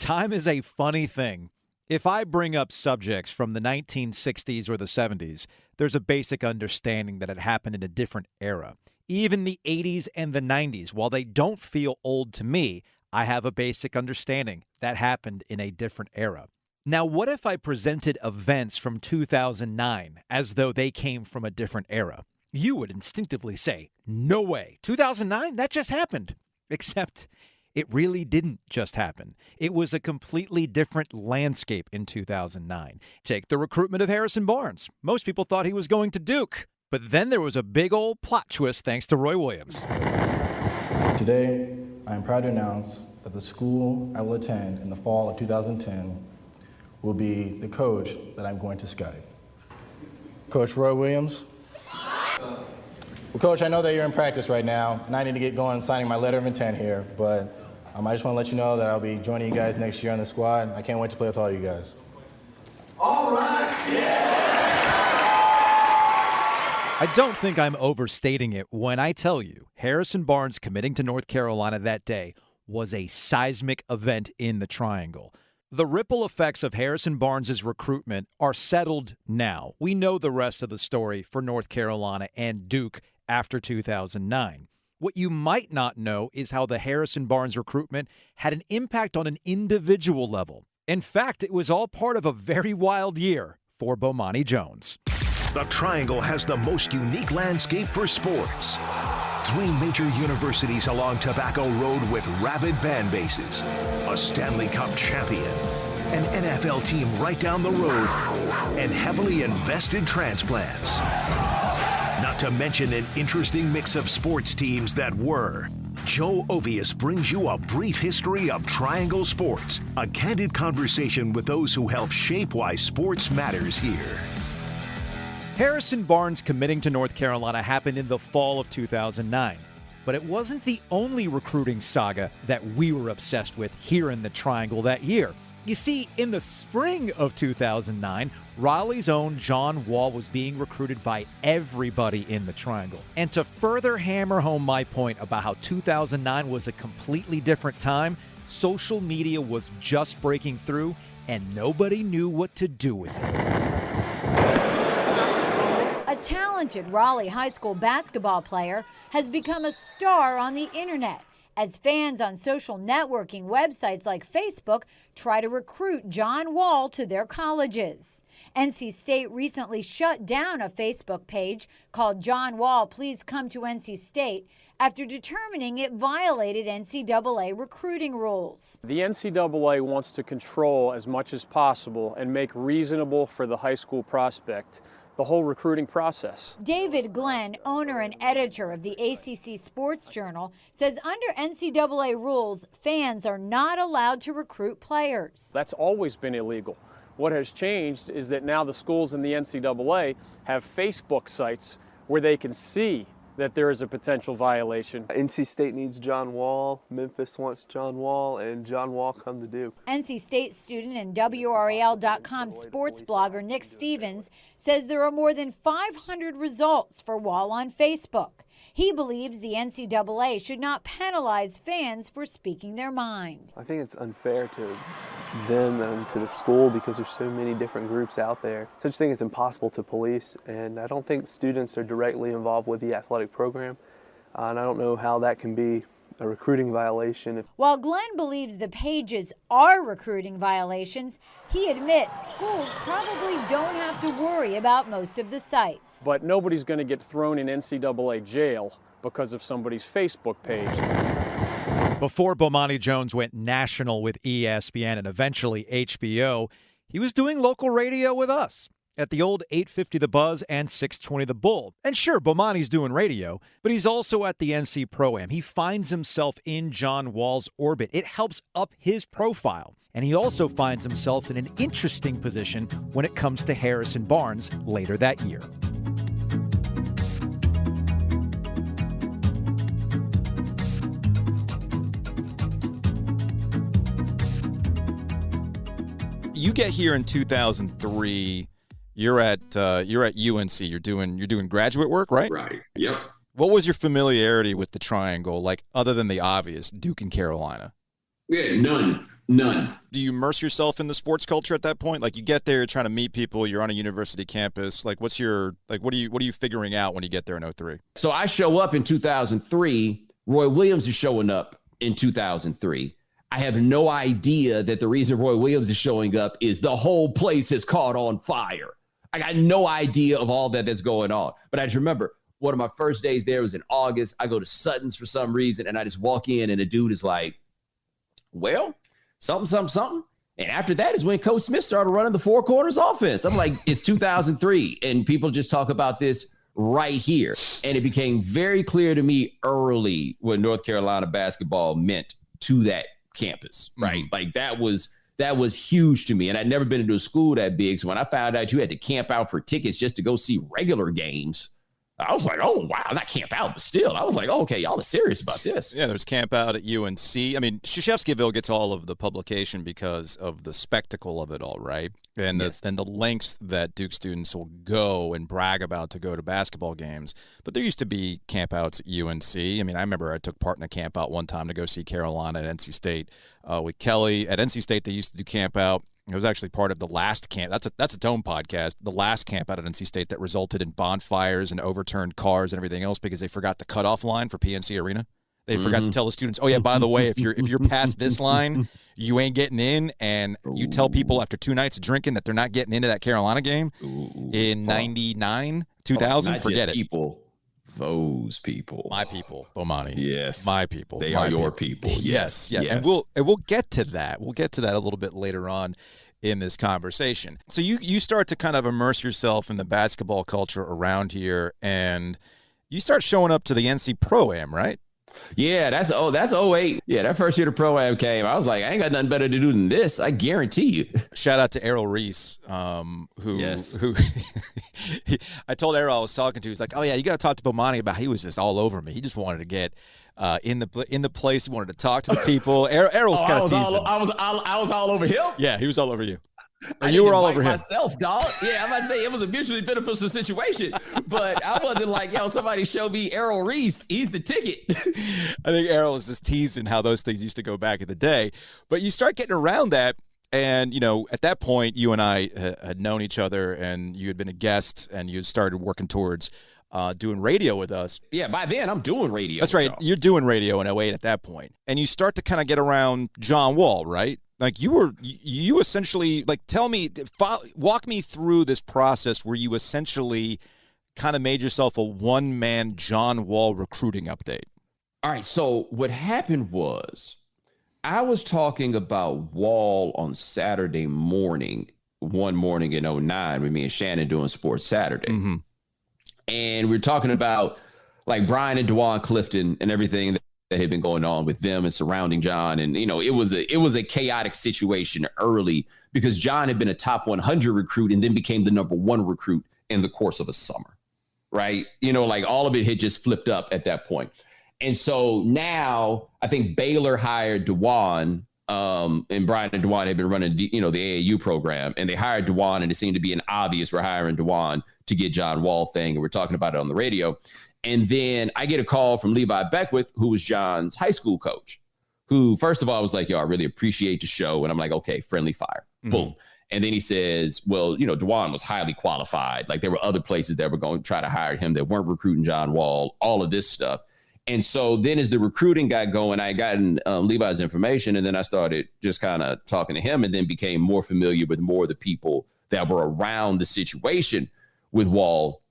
Time is a funny thing. If I bring up subjects from the 1960s or the 70s, there's a basic understanding that it happened in a different era. Even the 80s and the 90s, while they don't feel old to me, I have a basic understanding that happened in a different era. Now, what if I presented events from 2009 as though they came from a different era? You would instinctively say, no way, 2009? That just happened. Except it really didn't just happen. It was a completely different landscape in 2009. Take the recruitment of Harrison Barnes. Most people thought he was going to Duke. But then there was a big old plot twist thanks to Roy Williams. Today, I am proud to announce that the school I will attend in the fall of 2010 will be the coach that I'm going to scout. Coach Roy Williams. Well, Coach, I know that you're in practice right now, and I need to get going and signing my letter of intent here, but I just want to let you know that I'll be joining you guys next year on the squad. I can't wait to play with all you guys. All right, yeah! I don't think I'm overstating it when I tell you Harrison Barnes committing to North Carolina that day was a seismic event in the Triangle. The ripple effects of Harrison Barnes' recruitment are settled now. We know the rest of the story for North Carolina and Duke after 2009. What you might not know is how the Harrison Barnes recruitment had an impact on an individual level. In fact, it was all part of a very wild year for Bomani Jones. The Triangle has the most unique landscape for sports. 3 major universities along Tobacco Road with rabid fan bases, a Stanley Cup champion, an NFL team right down the road, and heavily invested transplants. Not to mention an interesting mix of sports teams that were. Joe Ovies brings you a brief history of Triangle sports, a candid conversation with those who help shape why sports matters here. Harrison Barnes committing to North Carolina happened in the fall of 2009. But it wasn't the only recruiting saga that we were obsessed with here in the Triangle that year. You see, in the spring of 2009, Raleigh's own John Wall was being recruited by everybody in the Triangle. And to further hammer home my point about how 2009 was a completely different time, social media was just breaking through and nobody knew what to do with it. A talented Raleigh high school basketball player has become a star on the internet as fans on social networking websites like Facebook try to recruit John Wall to their colleges. NC State recently shut down a Facebook page called John Wall Please Come to NC State after determining it violated NCAA recruiting rules. The NCAA wants to control as much as possible and make reasonable for the high school prospect the whole recruiting process. David Glenn, owner and editor of the ACC Sports Journal, says under NCAA rules, fans are not allowed to recruit players. That's always been illegal. What has changed is that now the schools in the NCAA have Facebook sites where they can see that there is a potential violation. NC State needs John Wall, Memphis wants John Wall, and John Wall come to Duke. NC State student and WRAL.com sports blogger Nick Stevens says there are more than 500 results for Wall on Facebook. He believes the NCAA should not penalize fans for speaking their mind. I think it's unfair to them and to the school because there's so many different groups out there. Such a thing is impossible to police, and I don't think students are directly involved with the athletic program, and I don't know how that can be a recruiting violation. While Glenn believes the pages are recruiting violations, he admits schools probably don't have to worry about most of the sites. But nobody's going to get thrown in NCAA jail because of somebody's Facebook page. Before Bomani Jones went national with ESPN and eventually HBO, he was doing local radio with us at the old 850 The Buzz and 620 The Bull. And sure, Bomani's doing radio, but he's also at the NC Pro-Am. He finds himself in John Wall's orbit. It helps up his profile. And he also finds himself in an interesting position when it comes to Harrison Barnes later that year. You get here in 2003. You're at UNC. You're doing graduate work, right? Right. Yep. What was your familiarity with the Triangle, like other than the obvious, Duke and Carolina? Yeah, none. None. Do you immerse yourself in the sports culture at that point? Like, you get there, you're trying to meet people, you're on a university campus. Like, what are you figuring out when you get there in 03? So I show up in 2003. Roy Williams is showing up in 2003. I have no idea that the reason Roy Williams is showing up is the whole place has caught on fire. I got no idea of all that's going on. But I just remember one of my first days there was in August. I go to Sutton's for some reason, and I just walk in, and the dude is like, well, something. And after that is when Coach Smith started running the four corners offense. I'm like, it's 2003, and people just talk about this right here. And it became very clear to me early what North Carolina basketball meant to that campus, right? Mm-hmm. Like that was huge to me. And I'd never been into a school that big. So when I found out you had to camp out for tickets just to go see regular games, I was like, oh, wow, not camp out, but still. I was like, oh, okay, y'all are serious about this. Yeah, there's camp out at UNC. I mean, Krzyzewskiville gets all of the publication because of the spectacle of it all, right? And the lengths that Duke students will go and brag about to go to basketball games. But there used to be camp outs at UNC. I mean, I remember I took part in a camp out one time to go see Carolina at NC State with Kelly. At NC State, they used to do camp out. It was actually part of the last camp. That's a Dome podcast. The last camp out at NC State that resulted in bonfires and overturned cars and everything else because they forgot the cutoff line for PNC Arena. They forgot to tell the students, oh yeah, by the way, if you're past this line, you ain't getting in. And you tell people after 2 nights of drinking that they're not getting into that Carolina game in 99, 2000. Forget it. Those people. My people, Bomani. Yes. My people. They are your people. Yes. And we'll get to that. We'll get to that a little bit later on in this conversation. So you start to kind of immerse yourself in the basketball culture around here, and you start showing up to the NC Pro-Am, right? Yeah, that's 08. Yeah, that first year the Pro-Am came, I was like, I ain't got nothing better to do than this. I guarantee you. Shout out to Errol Reese, who I told Errol I was talking to. He's like, oh yeah, you got to talk to Bomani about. He was just all over me. He just wanted to get in the place. He wanted to talk to the people. Errol's kind of teasing. I was all over him. Yeah, he was all over you. Or you were all over him. Myself, dog. Yeah, I'm about to say it was a mutually beneficial situation, but I wasn't like, yo, somebody show me Errol Reese. He's the ticket. I think Errol was just teasing how those things used to go back in the day. But you start getting around that, and at that point, you and I had known each other, and you had been a guest, and you had started working towards doing radio with us. Yeah, by then I'm doing radio. That's right. You're doing radio in 08 at that point, and you start to kind of get around John Wall, right? Like you essentially, like, walk me through this process where you essentially kind of made yourself a one-man John Wall recruiting update. All right. So what happened was I was talking about Wall on Saturday morning, one morning in 09 with me and Shannon doing Sports Saturday. Mm-hmm. And we were talking about like Brian and DeJuan Clifton and everything that had been going on with them and surrounding John. And, it was a chaotic situation early because John had been a top 100 recruit and then became the number 1 recruit in the course of a summer, right? Like all of it had just flipped up at that point. And so now I think Baylor hired DeJuan, and Brian and DeJuan had been running, the AAU program, and they hired DeJuan, and it seemed to be an obvious we're hiring DeJuan to get John Wall thing. And we're talking about it on the radio. And then I get a call from Levi Beckwith, who was John's high school coach, who, first of all, was like, yo, I really appreciate the show. And I'm like, okay, friendly fire. Mm-hmm. Boom. And then he says, well, DeJuan was highly qualified. Like there were other places that were going to try to hire him that weren't recruiting John Wall, all of this stuff. And so then as the recruiting got going, I got Levi's information, and then I started just kind of talking to him and then became more familiar with more of the people that were around the situation with Wall.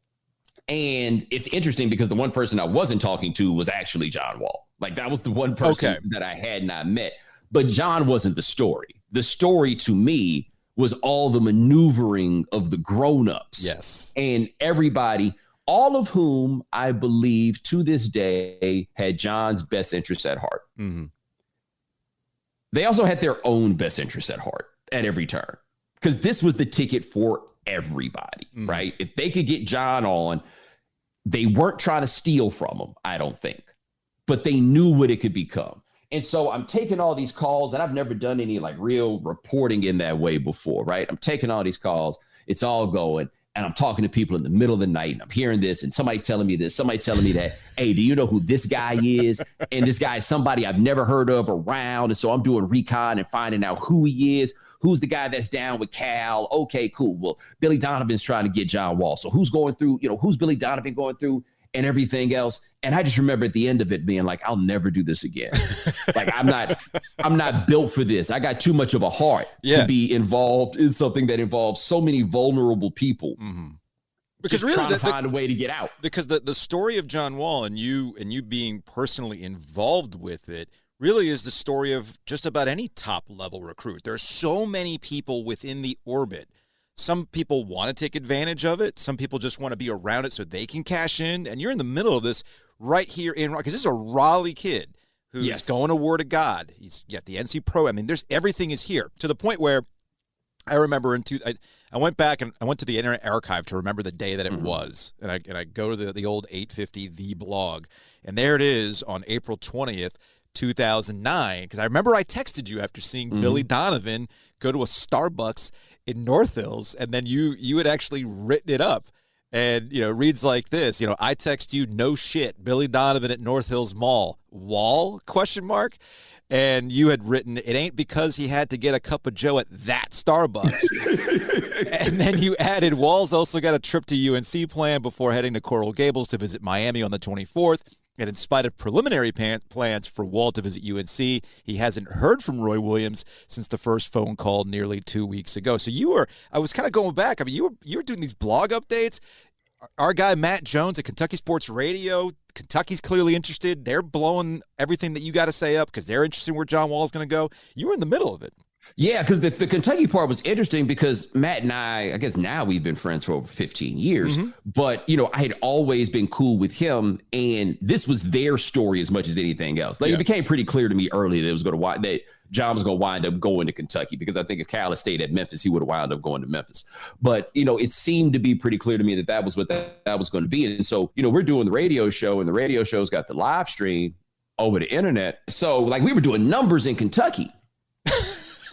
And it's interesting because the one person I wasn't talking to was actually John Wall. Like that was the one person that I had not met. But John wasn't the story. The story to me was all the maneuvering of the grown-ups. Yes. And everybody, all of whom I believe to this day had John's best interests at heart. Mm-hmm. They also had their own best interests at heart at every turn because this was the ticket for everybody, right? If they could get John on, they weren't trying to steal from him, I don't think, but they knew what it could become. And so I'm taking all these calls, and I've never done any like real reporting in that way before, right? I'm taking all these calls. It's all going. and I'm talking to people in the middle of the night, and I'm hearing this, and somebody telling me this, somebody telling me that. Hey, do you know who this guy is? And this guy is somebody I've never heard of around. And so I'm doing recon and finding out who he is. Who's the guy that's down with Cal? Okay, cool. Well, Billy Donovan's trying to get John Wall. So who's going through, who's Billy Donovan going through and everything else? And I just remember at the end of it being like, I'll never do this again. Like, I'm not built for this. I got too much of a heart to be involved in something that involves so many vulnerable people. Mm-hmm. Because really, trying to find a way to get out. Because the story of John Wall and you being personally involved with it really is the story of just about any top-level recruit. There are so many people within the orbit. Some people want to take advantage of it. Some people just want to be around it so they can cash in. And you're in the middle of this right here in Raleigh, because this is a Raleigh kid who's going to Word of God. He's got the NC Pro. I mean, everything is here, to the point where I remember I went back and I went to the Internet Archive to remember the day that it was. And I go to the old 850 The Blog. And there it is on April 20th, 2009, because I remember I texted you after seeing Billy Donovan go to a Starbucks in North Hills, and then you had actually written it up, and it reads like this. I text you, no shit, Billy Donovan at North Hills Mall. Wall? ? And you had written, it ain't because he had to get a cup of joe at that Starbucks. And then you added, Wall's also got a trip to UNC planned before heading to Coral Gables to visit Miami on the 24th. And in spite of preliminary plans for Wall to visit UNC, he hasn't heard from Roy Williams since the first phone call nearly 2 weeks ago. So I was kind of going back. I mean, you were doing these blog updates. Our guy Matt Jones at Kentucky Sports Radio, Kentucky's clearly interested. They're blowing everything that you got to say up because they're interested in where John Wall is going to go. You were in the middle of it. Yeah, because the Kentucky part was interesting because Matt and I guess now we've been friends for over 15 years, but, I had always been cool with him, and this was their story as much as anything else. Like, it became pretty clear to me early that John was going to wind up going to Kentucky, because I think if Cal had stayed at Memphis, he would have wound up going to Memphis. But, it seemed to be pretty clear to me that was what that was going to be. And so, we're doing the radio show, and the radio show's got the live stream over the internet. So, like, we were doing numbers in Kentucky.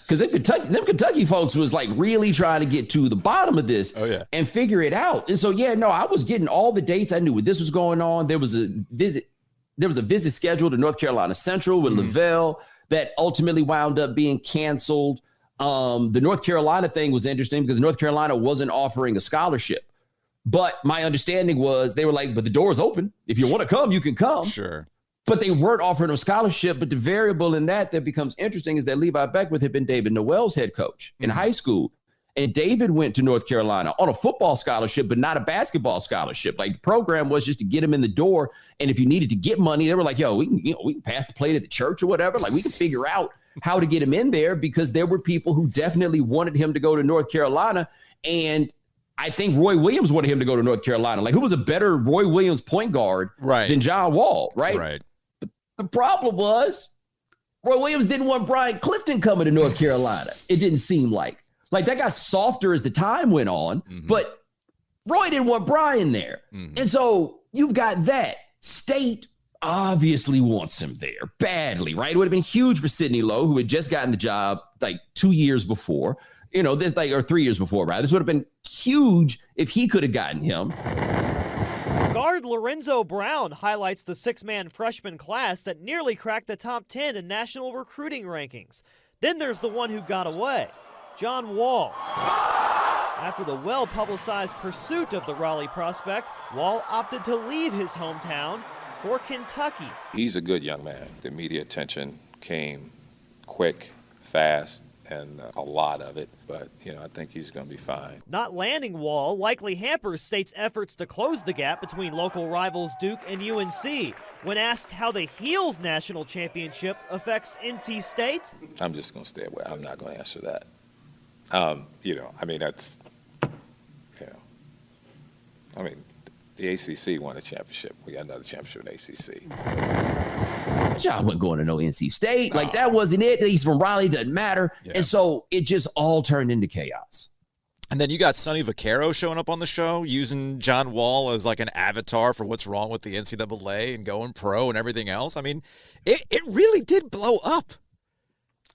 Because them Kentucky folks was like really trying to get to the bottom of this and figure it out. And so, I was getting all the dates. I knew what this was going on. There was a visit scheduled to North Carolina Central with Lavelle that ultimately wound up being canceled. The North Carolina thing was interesting because North Carolina wasn't offering a scholarship. But my understanding was they were like, but the door's open. If you want to come, you can come. Sure. But they weren't offering a scholarship. But the variable in that becomes interesting is that Levi Beckwith had been David Noel's head coach in high school. And David went to North Carolina on a football scholarship, but not a basketball scholarship. Like, the program was just to get him in the door. And if you needed to get money, they were like, yo, we can pass the plate at the church or whatever. Like, we can figure out how to get him in there, because there were people who definitely wanted him to go to North Carolina. And I think Roy Williams wanted him to go to North Carolina. Like, who was a better Roy Williams point guard than John Wall, right? Right. The problem was Roy Williams didn't want Brian Clifton coming to North Carolina. It didn't seem like that got softer as the time went on, but Roy didn't want Brian there. And so you've got that. State obviously wants him there badly, right? It would have been huge for Sidney Lowe, who had just gotten the job like 2 years before, or 3 years before, rather. This would have been huge if he could have gotten him. Guard Lorenzo Brown highlights the six-man freshman class that nearly cracked the top 10 in national recruiting rankings. Then there's the one who got away, John Wall. After the well-publicized pursuit of the Raleigh prospect, Wall opted to leave his hometown for Kentucky. He's a good young man. The media attention came quick, fast, and a lot of it, but I think he's going to be fine. Not landing Wall likely hampers State's efforts to close the gap between local rivals Duke and UNC. When asked how the Heels national championship affects NC State, I'm just going to stay away. I'm not going to answer that. The ACC won a championship. We got another championship in ACC. John wasn't going to no NC State. Like, that wasn't it. He's from Raleigh, doesn't matter. Yeah. And so it just all turned into chaos. And then you got Sonny Vaccaro showing up on the show, using John Wall as like an avatar for what's wrong with the NCAA and going pro and everything else. I mean, it really did blow up.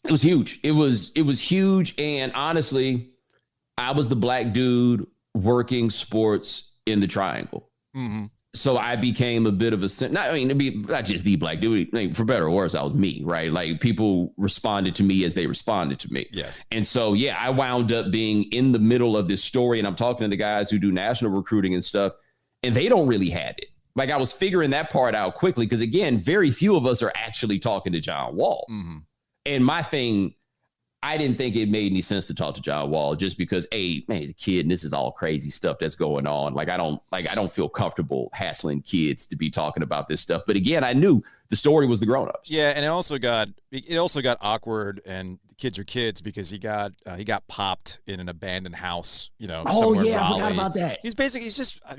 It was huge. It was huge. And honestly, I was the black dude working sports in the triangle. Mm-hmm. So I became a bit of not just the black dude, like, for better or worse, I was me, right? Like, people responded to me as they responded to me. Yes. And so, yeah, I wound up being in the middle of this story, and I'm talking to the guys who do national recruiting and stuff, and they don't really have it. Like, I was figuring that part out quickly because, again, very few of us are actually talking to John Wall. Mm-hmm. And my thing, I didn't think it made any sense to talk to John Wall just because, hey, man, he's a kid and this is all crazy stuff that's going on. I don't feel comfortable hassling kids to be talking about this stuff. But again, I knew the story was the grown-ups. Yeah, and it also got awkward, and kids are kids because he got popped in an abandoned house, somewhere in Raleigh. I forgot about that. He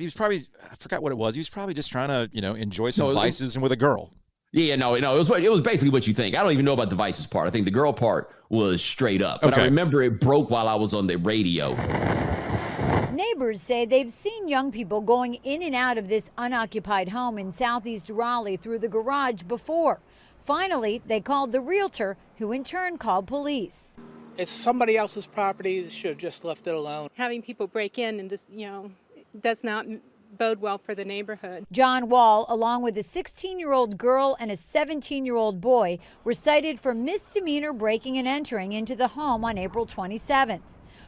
was probably, I forgot what it was. He was probably just trying to, enjoy some vices and with a girl. Yeah, no, it was basically what you think. I don't even know about the vices part. I think the girl part was straight up. But I remember it broke while I was on the radio. Neighbors say they've seen young people going in and out of this unoccupied home in southeast Raleigh through the garage before. Finally, they called the realtor, who in turn called police. It's somebody else's property. They should have just left it alone. Having people break in and just, does not bode well for the neighborhood. John Wall, along with a 16-year-old girl and a 17-year-old boy, were cited for misdemeanor breaking and entering into the home on April 27th.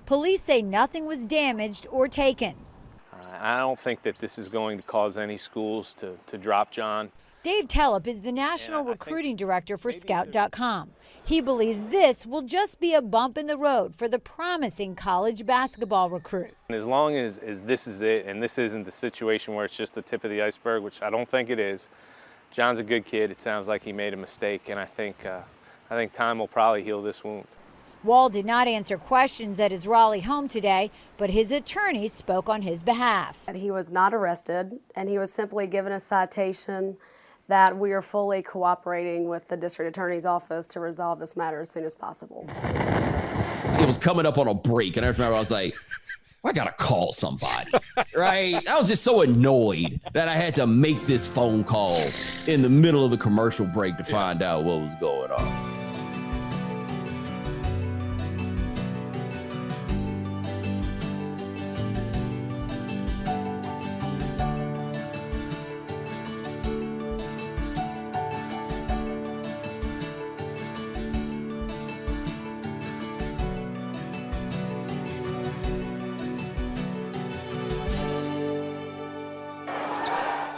Police say nothing was damaged or taken. I don't think that this is going to cause any schools to drop John. Dave Telep is the national recruiting director for Scout.com. He believes this will just be a bump in the road for the promising college basketball recruit. As long as this is it, and this isn't the situation where it's just the tip of the iceberg, which I don't think it is, John's a good kid. It sounds like he made a mistake, and I think time will probably heal this wound. Wall did not answer questions at his Raleigh home today, but his attorney spoke on his behalf. He was not arrested, and he was simply given a citation that we are fully cooperating with the district attorney's office to resolve this matter as soon as possible. It was coming up on a break, and I remember I was like, I gotta call somebody, right? I was just so annoyed that I had to make this phone call in the middle of the commercial break to find out what was going on.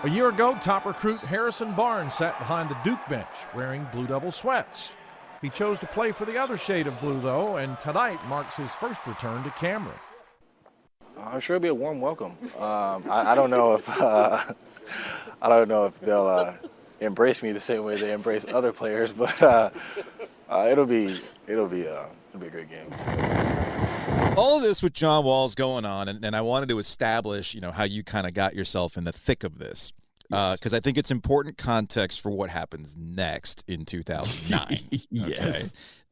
A year ago, top recruit Harrison Barnes sat behind the Duke bench wearing Blue Devil sweats. He chose to play for the other shade of blue, though, and tonight marks his first return to Cameron. I'm sure it'll be a warm welcome. I don't know if they'll embrace me the same way they embrace other players, but it'll be a great game. All of this with John Wall's going on, and I wanted to establish, how you kind of got yourself in the thick of this, because I think it's important context for what happens next in 2009. Yes.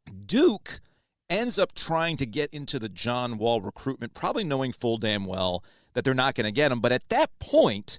Okay? Duke ends up trying to get into the John Wall recruitment, probably knowing full damn well that they're not going to get him. But at that point,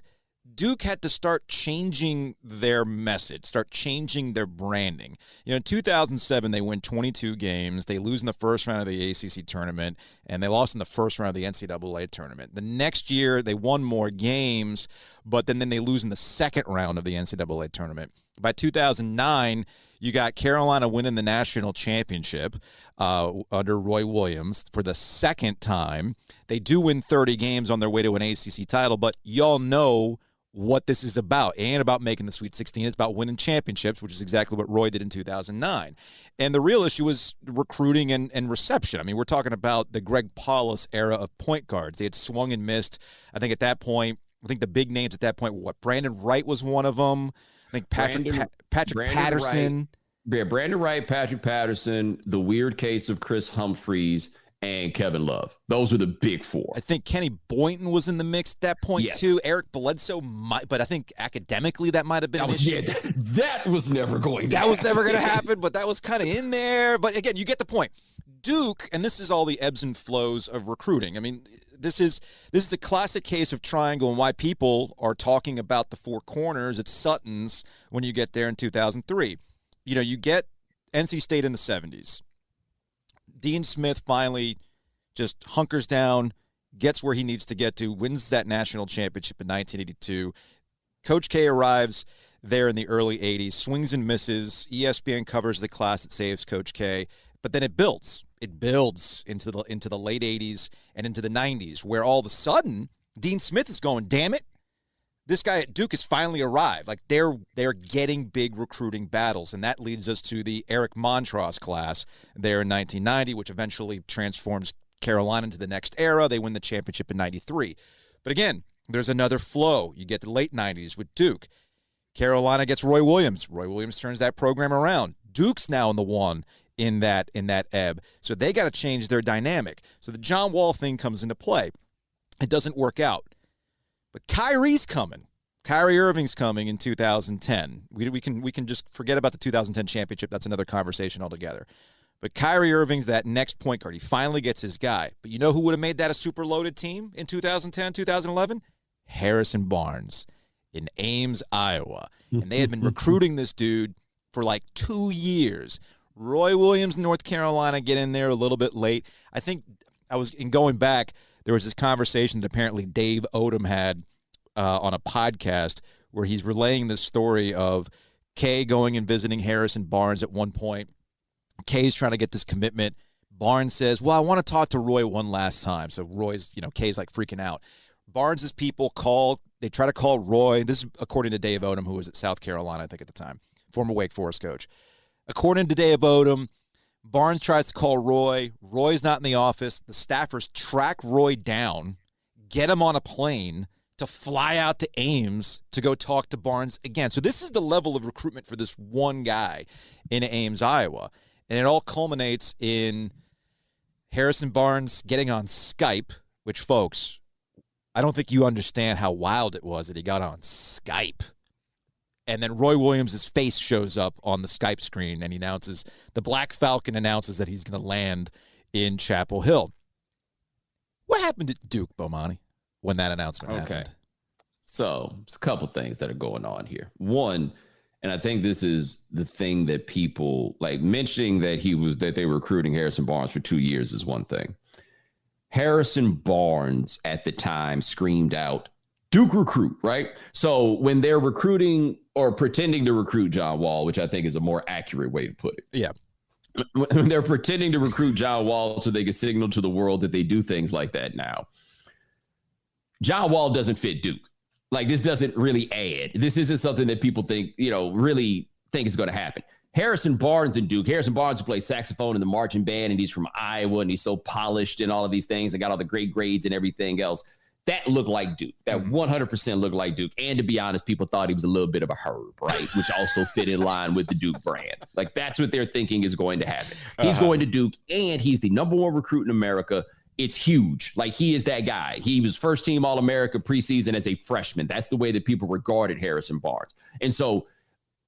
Duke had to start changing their message, start changing their branding. In 2007, they win 22 games. They lose in the first round of the ACC tournament, and they lost in the first round of the NCAA tournament. The next year, they won more games, but then they lose in the second round of the NCAA tournament. By 2009, you got Carolina winning the national championship under Roy Williams for the second time. They do win 30 games on their way to an ACC title, but y'all know what this is about. It ain't about making the Sweet 16. It's about winning championships, which is exactly what Roy did in 2009. And the real issue was recruiting and reception. I mean, we're talking about the Greg Paulus era of point guards. They had swung and missed. I think the big names at that point, Brandon Wright was one of them. I think Patrick Patterson. Wright, Brandon Wright, Patrick Patterson, the weird case of Chris Humphreys, and Kevin Love. Those were the big four. I think Kenny Boynton was in the mix at that point, too. Eric Bledsoe might, but I think academically that might have been an issue. That was never going to happen. That was never going to happen, but that was kind of in there. But again, you get the point. Duke, and this is all the ebbs and flows of recruiting. I mean, this is a classic case of triangle and why people are talking about the four corners at Sutton's when you get there in 2003. You get NC State in the 70s. Dean Smith finally just hunkers down, gets where he needs to get to, wins that national championship in 1982. Coach K arrives there in the early 80s, swings and misses. ESPN covers the class that saves Coach K, but then it builds. It builds into the late 80s and into the 90s, where all of a sudden Dean Smith is going, damn it, this guy at Duke has finally arrived. Like they're getting big recruiting battles, and that leads us to the Eric Montross class there in 1990, which eventually transforms Carolina into the next era. They win the championship in 93. But again, there's another flow. You get the late 90s with Duke. Carolina gets Roy Williams. Roy Williams turns that program around. Duke's now in the one in that ebb. So they got to change their dynamic. So the John Wall thing comes into play. It doesn't work out. But Kyrie's coming. Kyrie Irving's coming in 2010. We can just forget about the 2010 championship. That's another conversation altogether. But Kyrie Irving's that next point guard. He finally gets his guy. But you know who would have made that a super loaded team in 2010, 2011? Harrison Barnes in Ames, Iowa. And they had been recruiting this dude for like 2 years. Roy Williams, North Carolina, get in there a little bit late. I think in going back, there was this conversation that apparently Dave Odom had on a podcast where he's relaying this story of Kay going and visiting Harrison Barnes at one point. Kay's trying to get this commitment. Barnes says, well, I want to talk to Roy one last time. So Kay's like freaking out. Barnes's people they try to call Roy. This is according to Dave Odom, who was at South Carolina, I think at the time, former Wake Forest coach. According to Dave Odom, Barnes tries to call Roy. Roy's not in the office. The staffers track Roy down, get him on a plane to fly out to Ames to go talk to Barnes again. So this is the level of recruitment for this one guy in Ames, Iowa. And it all culminates in Harrison Barnes getting on Skype, which, folks, I don't think you understand how wild it was that he got on Skype. And then Roy Williams' face shows up on the Skype screen, and he announces, the Black Falcon announces that he's going to land in Chapel Hill. What happened at Duke, Bomani, when that announcement happened? So it's a couple things that are going on here. One, and I think this is the thing that people like mentioning that they were recruiting Harrison Barnes for 2 years is one thing. Harrison Barnes at the time screamed out, Duke recruit, right? So when they're recruiting or pretending to recruit John Wall, which I think is a more accurate way to put it. Yeah. When they're pretending to recruit John Wall so they can signal to the world that they do things like that now. John Wall doesn't fit Duke. Like, this doesn't really add. This isn't something that people think, really think is going to happen. Harrison Barnes and Duke. Harrison Barnes plays saxophone in the marching band, and he's from Iowa, and he's so polished and all of these things and got all the great grades and everything else. That looked like Duke. That 100% looked like Duke. And to be honest, people thought he was a little bit of a herb, right? Which also fit in line with the Duke brand. Like, that's what they're thinking is going to happen. He's going to Duke, and he's the number one recruit in America. It's huge. Like, he is that guy. He was first team All-America preseason as a freshman. That's the way that people regarded Harrison Barnes. And so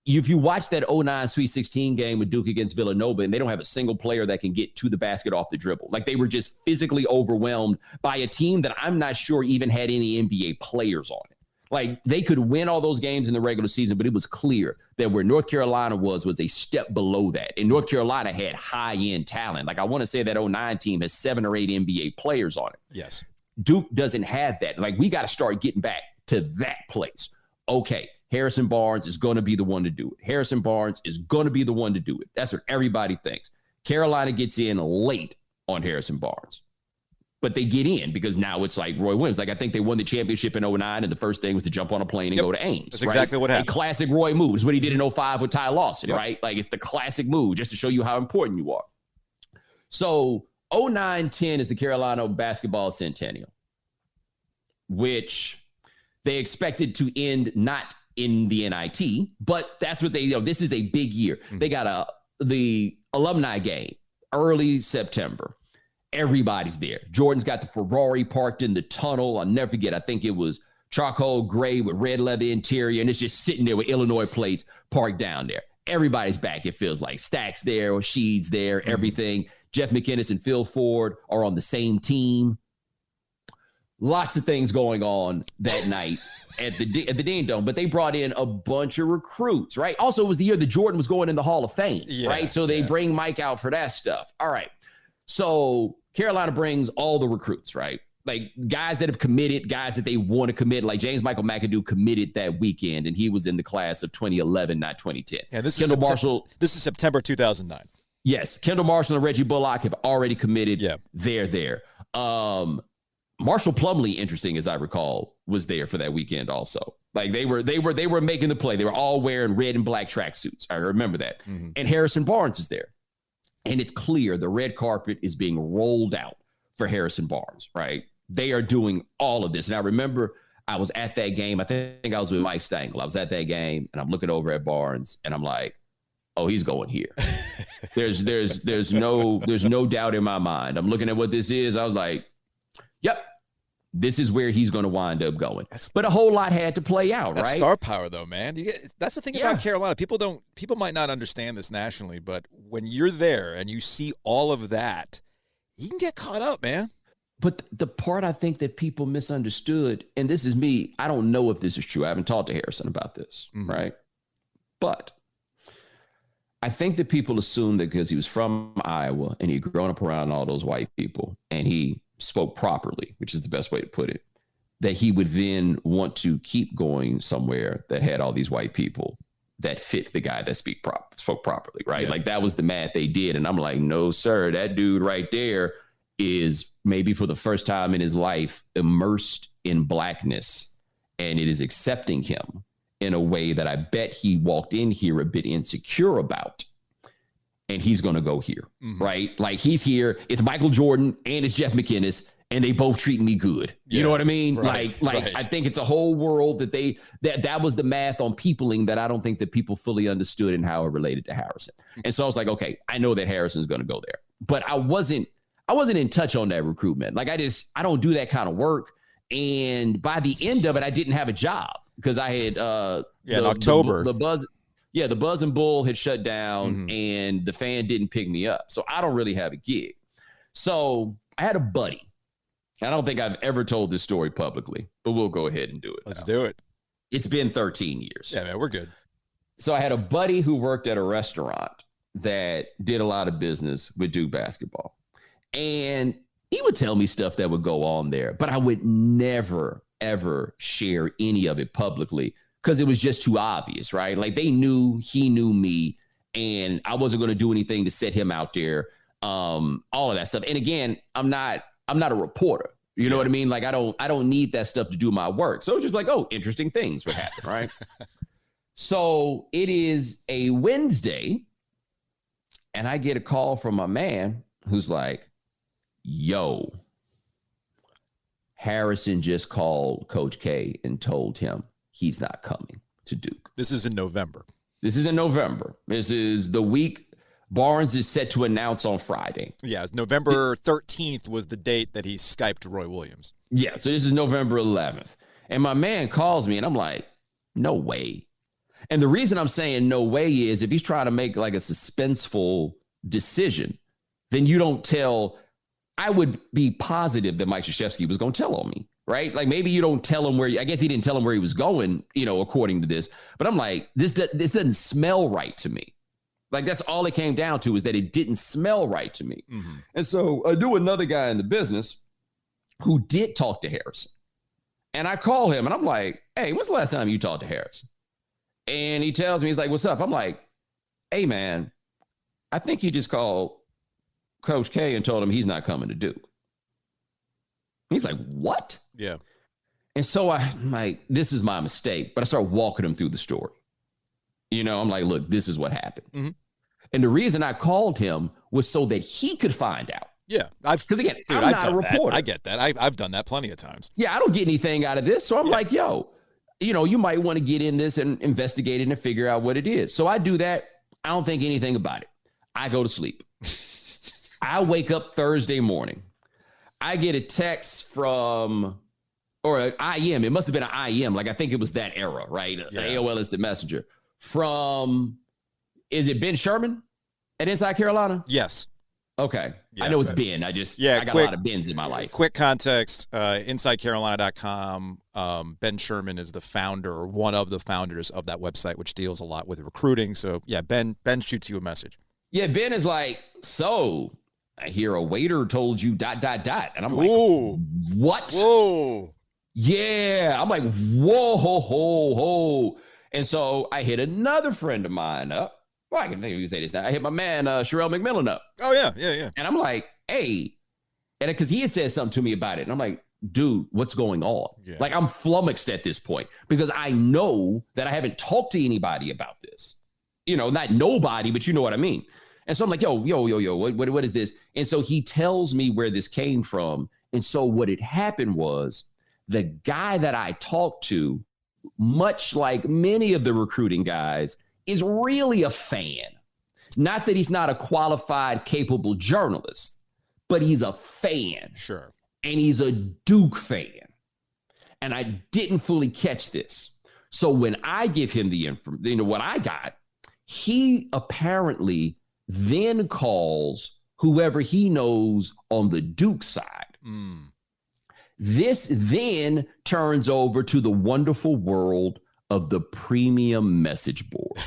if you watch that 09 Sweet 16 game with Duke against Villanova, and they don't have a single player that can get to the basket off the dribble. Like, they were just physically overwhelmed by a team that I'm not sure even had any NBA players on it. Like, they could win all those games in the regular season, but it was clear that where North Carolina was a step below that. And North Carolina had high-end talent. Like, I want to say that 09 team has 7 or 8 NBA players on it. Yes. Duke doesn't have that. Like, we got to start getting back to that place. Okay, Harrison Barnes is going to be the one to do it. Harrison Barnes is going to be the one to do it. That's what everybody thinks. Carolina gets in late on Harrison Barnes. But they get in because now it's like Roy Williams. Like, I think they won the championship in 09, and the first thing was to jump on a plane and go to Ames. That's exactly what happened. A classic Roy move. It's what he did in 05 with Ty Lawson, right? Like, it's the classic move just to show you how important you are. So 09-10 is the Carolina basketball centennial, which they expected to end not in the NIT, but that's what they, this is a big year. They got the alumni game early September. Everybody's there. Jordan's got the Ferrari parked in the tunnel. I'll never forget. I think it was charcoal gray with red leather interior, and it's just sitting there with Illinois plates parked down there. Everybody's back, it feels like. Stack's there, or Sheed's there, everything. Jeff McInnes and Phil Ford are on the same team. Lots of things going on that night at the Dean Dome, but they brought in a bunch of recruits, right? Also, it was the year that Jordan was going in the Hall of Fame, right? So they bring Mike out for that stuff. All right. So Carolina brings all the recruits, right? like guys that have committed, guys that they want to commit. Like James Michael McAdoo committed that weekend, and he was in the class of 2011, not 2010. Yeah, this is September 2009. Yes, Kendall Marshall and Reggie Bullock have already committed. Yeah, they're there. Marshall Plumlee, interesting as I recall, was there for that weekend also. Like they were making the play. They were all wearing red and black tracksuits. I remember that. Mm-hmm. And Harrison Barnes is there. And it's clear the red carpet is being rolled out for Harrison Barnes, right? They are doing all of this. And I remember I was at that game. I think I was with Mike Stengel. I was at that game and I'm looking over at Barnes and I'm like, oh, he's going here. There's no doubt in my mind. I'm looking at what this is. I was like, yep, this is where he's going to wind up going. But a whole lot had to play out, that's right? Star power, though, man. That's the thing about Carolina. People might not understand this nationally, but when you're there and you see all of that, you can get caught up, man. But the part I think that people misunderstood, and this is me, I don't know if this is true. I haven't talked to Harrison about this, right? But I think that people assume that because he was from Iowa and he'd grown up around all those white people and he spoke properly, which is the best way to put it, that he would then want to keep going somewhere that had all these white people that fit the guy that spoke properly, right? Yeah. Like that was the math they did. And I'm like, no, sir, that dude right there is maybe for the first time in his life immersed in blackness, and it is accepting him in a way that I bet he walked in here a bit insecure about. And he's going to go here, right? Like he's here. It's Michael Jordan and it's Jeff McInnes, and they both treat me good. You know what I mean? Right, like I think it's a whole world that was the math on peopling that I don't think that people fully understood and how it related to Harrison. And so I was like, okay, I know that Harrison's going to go there, but I wasn't in touch on that recruitment. Like I don't do that kind of work. And by the end of it, I didn't have a job because I had in October the Buzz and Bull had shut down and the Fan didn't pick me up. So I don't really have a gig. So I had a buddy. I don't think I've ever told this story publicly, but we'll go ahead and do it. Let's do it. It's been 13 years. Yeah, man, we're good. So I had a buddy who worked at a restaurant that did a lot of business with Duke basketball. And he would tell me stuff that would go on there, but I would never, ever share any of it publicly because it was just too obvious, right? Like he knew me, and I wasn't going to do anything to set him out there, all of that stuff. And again, I'm not a reporter. You know what I mean? Like I don't need that stuff to do my work. So it's just like, oh, interesting things would happen, right? So it is a Wednesday, and I get a call from my man who's like, yo, Harrison just called Coach K and told him he's not coming to Duke. This is in November. This is the week Barnes is set to announce on Friday. Yeah, November 13th was the date that he Skyped Roy Williams. Yeah, so this is November 11th. And my man calls me and I'm like, no way. And the reason I'm saying no way is if he's trying to make like a suspenseful decision, then you don't tell. I would be positive that Mike Krzyzewski was going to tell on me, right? Like maybe you don't tell him I guess he didn't tell him where he was going, according to this. But I'm like, this doesn't smell right to me. Like that's all it came down to is that it didn't smell right to me. And so I knew another guy in the business who did talk to Harrison. And I call him and I'm like, hey, when's the last time you talked to Harrison? And he tells me, he's like, what's up? I'm like, hey, man, I think you just called Coach K and told him he's not coming to Duke. He's like, what? Yeah. And so I'm like, this is my mistake. But I start walking him through the story. I'm like, look, this is what happened. And the reason I called him was so that he could find out. Yeah. Because again, I'm not a reporter. I get that. I've done that plenty of times. Yeah, I don't get anything out of this. So I'm like, yo, you might want to get in this and investigate it and figure out what it is. So I do that. I don't think anything about it. I go to sleep. I wake up Thursday morning. I get a text from, or an IM. It must have been an IM. Like, I think it was that era, right? Yeah. AOL is the messenger. From, is it Ben Sherman at Inside Carolina? Yes. Okay. Yeah, I know it's Ben. I got a lot of Bens in my life. Quick context, InsideCarolina.com. Ben Sherman is the founder or one of the founders of that website, which deals a lot with recruiting. So, yeah, Ben shoots you a message. Yeah, Ben is like, so I hear a waiter told you ... And I'm like, Ooh. What? Whoa. Yeah. I'm like, whoa, ho, ho, ho. And so I hit another friend of mine up. Well, I can maybe say this now. I hit my man, Sherelle McMillan up. Oh, yeah. And I'm like, hey, and because he had said something to me about it. And I'm like, dude, what's going on? Yeah. Like, I'm flummoxed at this point because I know that I haven't talked to anybody about this. Not nobody, but you know what I mean. And so I'm like, yo, what is this? And so he tells me where this came from. And so what had happened was the guy that I talked to, much like many of the recruiting guys, is really a fan. Not that he's not a qualified, capable journalist, but he's a fan. Sure. And he's a Duke fan. And I didn't fully catch this. So when I give him the information, what I got, he apparently then calls whoever he knows on the Duke side. This then turns over to the wonderful world of the premium message board.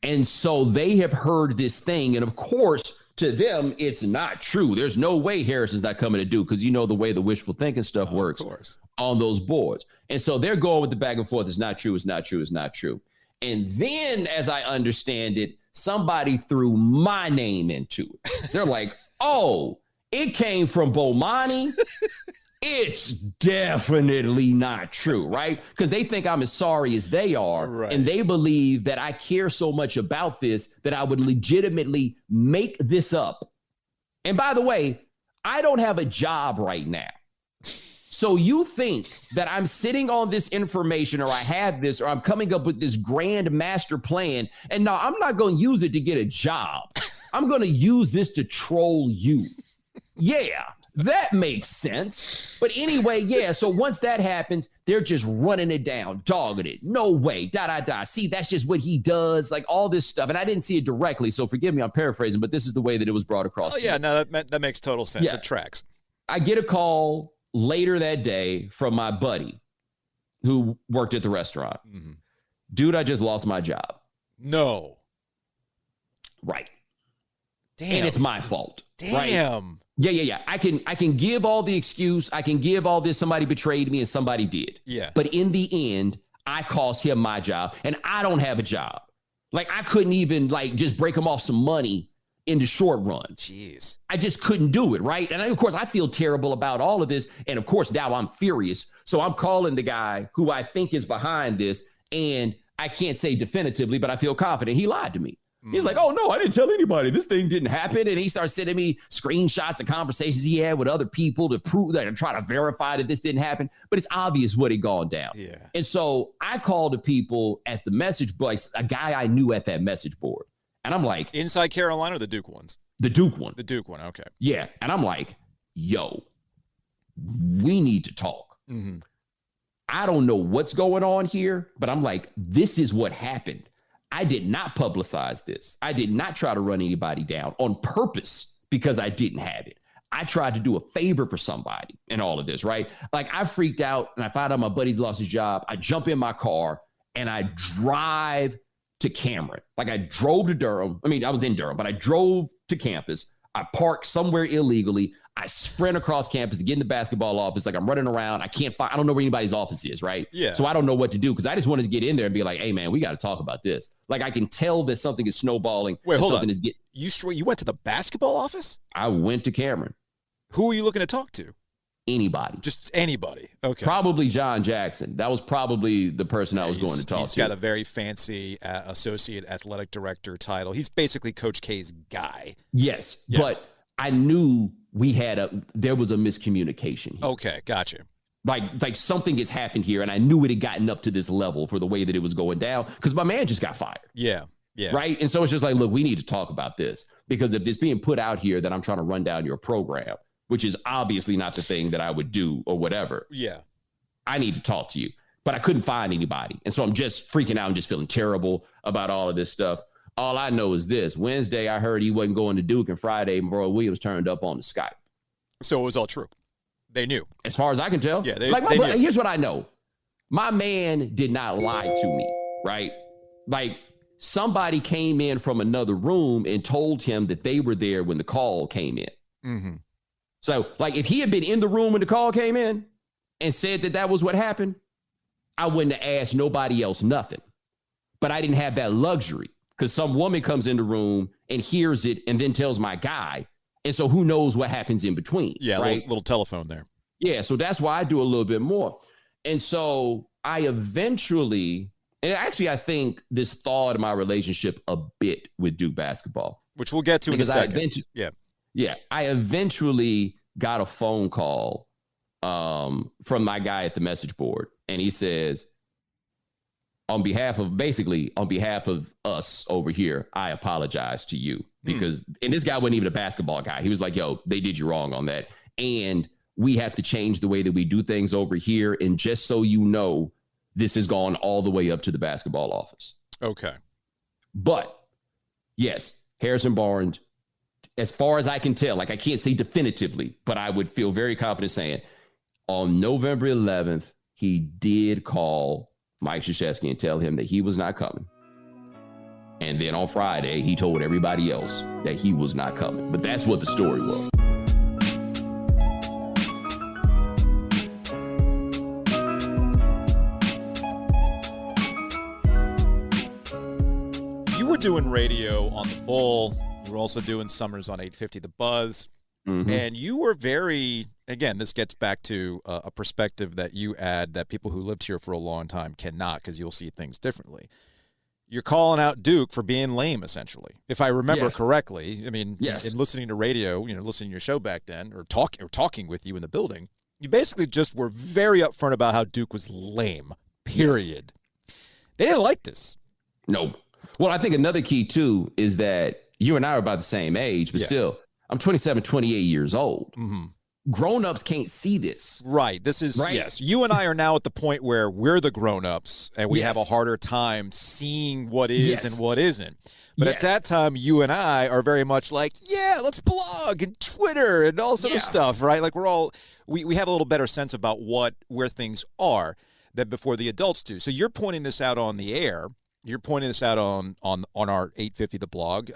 And so they have heard this thing. And of course, to them, it's not true. There's no way Harrison's not coming to Duke because the way the wishful thinking stuff works on those boards. And so they're going with the back and forth. It's not true. It's not true. It's not true. And then, as I understand it, somebody threw my name into it. They're like, oh, it came from Bomani. It's definitely not true, right? Because they think I'm as sorry as they are. Right. And they believe that I care so much about this that I would legitimately make this up. And by the way, I don't have a job right now. So you think that I'm sitting on this information or I have this or I'm coming up with this grand master plan. And no, I'm not going to use it to get a job. I'm going to use this to troll you. Yeah. That makes sense. But anyway, yeah. So once that happens, they're just running it down, dogging it. No way. See, that's just what he does. Like all this stuff. And I didn't see it directly. So forgive me, I'm paraphrasing, but this is the way that it was brought across. Oh, yeah. No, that makes total sense. Yeah. It tracks. I get a call later that day from my buddy who worked at the restaurant. Mm-hmm. Dude, I just lost my job. No. Right. Damn. And it's my fault. Damn. Right? Yeah. I can give all the excuse. I can give all this. Somebody betrayed me and somebody did. Yeah. But in the end, I cost him my job and I don't have a job. Like I couldn't even just break him off some money in the short run. Jeez. I just couldn't do it. Right. And of course I feel terrible about all of this. And of course now I'm furious. So I'm calling the guy who I think is behind this. And I can't say definitively, but I feel confident he lied to me. He's like, oh, no, I didn't tell anybody. This thing didn't happen. And he starts sending me screenshots of conversations he had with other people to prove that and try to verify that this didn't happen. But it's obvious what had gone down. Yeah. And so I called the people at the message board, a guy I knew at that message board. And I'm like. Inside Carolina or the Duke ones? The Duke one. The Duke one. Okay. Yeah. And I'm like, yo, we need to talk. Mm-hmm. I don't know what's going on here, but I'm like, this is what happened. I did not publicize this. I did not try to run anybody down on purpose because I didn't have it. I tried to do a favor for somebody in all of this, right? Like I freaked out and I found out my buddy's lost his job. I jump in my car and I drive to Cameron. Like I drove to Durham. I mean, I was in Durham, but I drove to campus. I parked somewhere illegally. I sprint across campus to get in the basketball office. Like I'm running around. I don't know where anybody's office is, right? Yeah. So I don't know what to do because I just wanted to get in there and be like, hey, man, we got to talk about this. Like I can tell that something is snowballing. Wait, hold on. You went to the basketball office? I went to Cameron. Who were you looking to talk to? Anybody. Just anybody. Okay. Probably John Jackson. That was probably the person I was going to talk to. He's got a very fancy associate athletic director title. He's basically Coach K's guy. Yes, yeah. But I knew there was a miscommunication here. Okay, gotcha. Like something has happened here, and I knew it had gotten up to this level for the way that it was going down because my man just got fired. Yeah. Right? And so it's just like, look, we need to talk about this because if it's being put out here that I'm trying to run down your program, which is obviously not the thing that I would do or whatever. Yeah. I need to talk to you. But I couldn't find anybody. And so I'm just freaking out and just feeling terrible about all of this stuff. All I know is this. Wednesday, I heard he wasn't going to Duke, and Friday, Roy Williams turned up on the Skype. So it was all true. They knew. As far as I can tell. Yeah, they knew. Here's what I know. My man did not lie to me, right? Like, somebody came in from another room and told him that they were there when the call came in. Mm-hmm. So, like, if he had been in the room when the call came in and said that that was what happened, I wouldn't have asked nobody else nothing. But I didn't have that luxury because some woman comes in the room and hears it and then tells my guy. And so who knows what happens in between? Yeah, right? little telephone there. Yeah, so that's why I do a little bit more. And so I eventually, and actually I think this thawed my relationship a bit with Duke basketball. Which we'll get to in a second. Yeah, I eventually got a phone call from my guy at the message board. And he says, on behalf of us over here, I apologize to you because, and this guy wasn't even a basketball guy. He was like, yo, they did you wrong on that. And we have to change the way that we do things over here. And just so you know, this has gone all the way up to the basketball office. Okay. But yes, Harrison Barnes, as far as I can tell, like I can't say definitively, but I would feel very confident saying on November 11th, he did call Mike Krzyzewski and tell him that he was not coming. And then on Friday, he told everybody else that he was not coming. But that's what the story was. You were doing radio on the Bull. You were also doing summers on 850 The Buzz. Mm-hmm. And you were very, again, this gets back to a perspective that you add that people who lived here for a long time cannot, because you'll see things differently. You're calling out Duke for being lame, essentially, if I remember correctly. I mean, in listening to radio, listening to your show back then, or talking with you in the building, you basically just were very upfront about how Duke was lame, period. Yes. They didn't like this. No. Well, I think another key, too, is that you and I are about the same age, but still, I'm 27, 28 years old. Mm-hmm. Grown-ups can't see this. Right. This is, yes. You and I are now at the point where we're the grown-ups, and we have a harder time seeing what is and what isn't. But at that time, you and I are very much like, let's blog and Twitter and all sort of stuff, right? Like we have a little better sense about where things are than before the adults do. So you're pointing this out on the air. You're pointing this out on our 850 The Blog.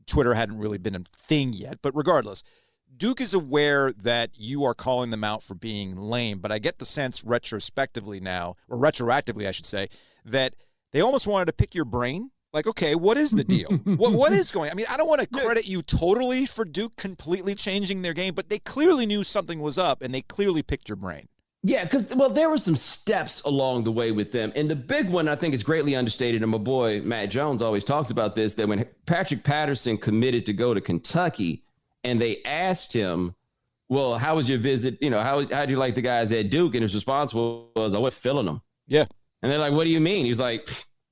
Twitter hadn't really been a thing yet, but regardless, Duke is aware that you are calling them out for being lame, but I get the sense retrospectively now, or retroactively, I should say, that they almost wanted to pick your brain. Like, okay, what is the deal? What is going on? I mean, I don't want to credit you totally for Duke completely changing their game, but they clearly knew something was up, and they clearly picked your brain. Yeah, because, there were some steps along the way with them. And the big one, I think, is greatly understated. And my boy, Matt Jones, always talks about this, that when Patrick Patterson committed to go to Kentucky and they asked him, well, how was your visit? How'd you like the guys at Duke? And his response was, I was feeling them. Yeah. And they're like, what do you mean? He's like,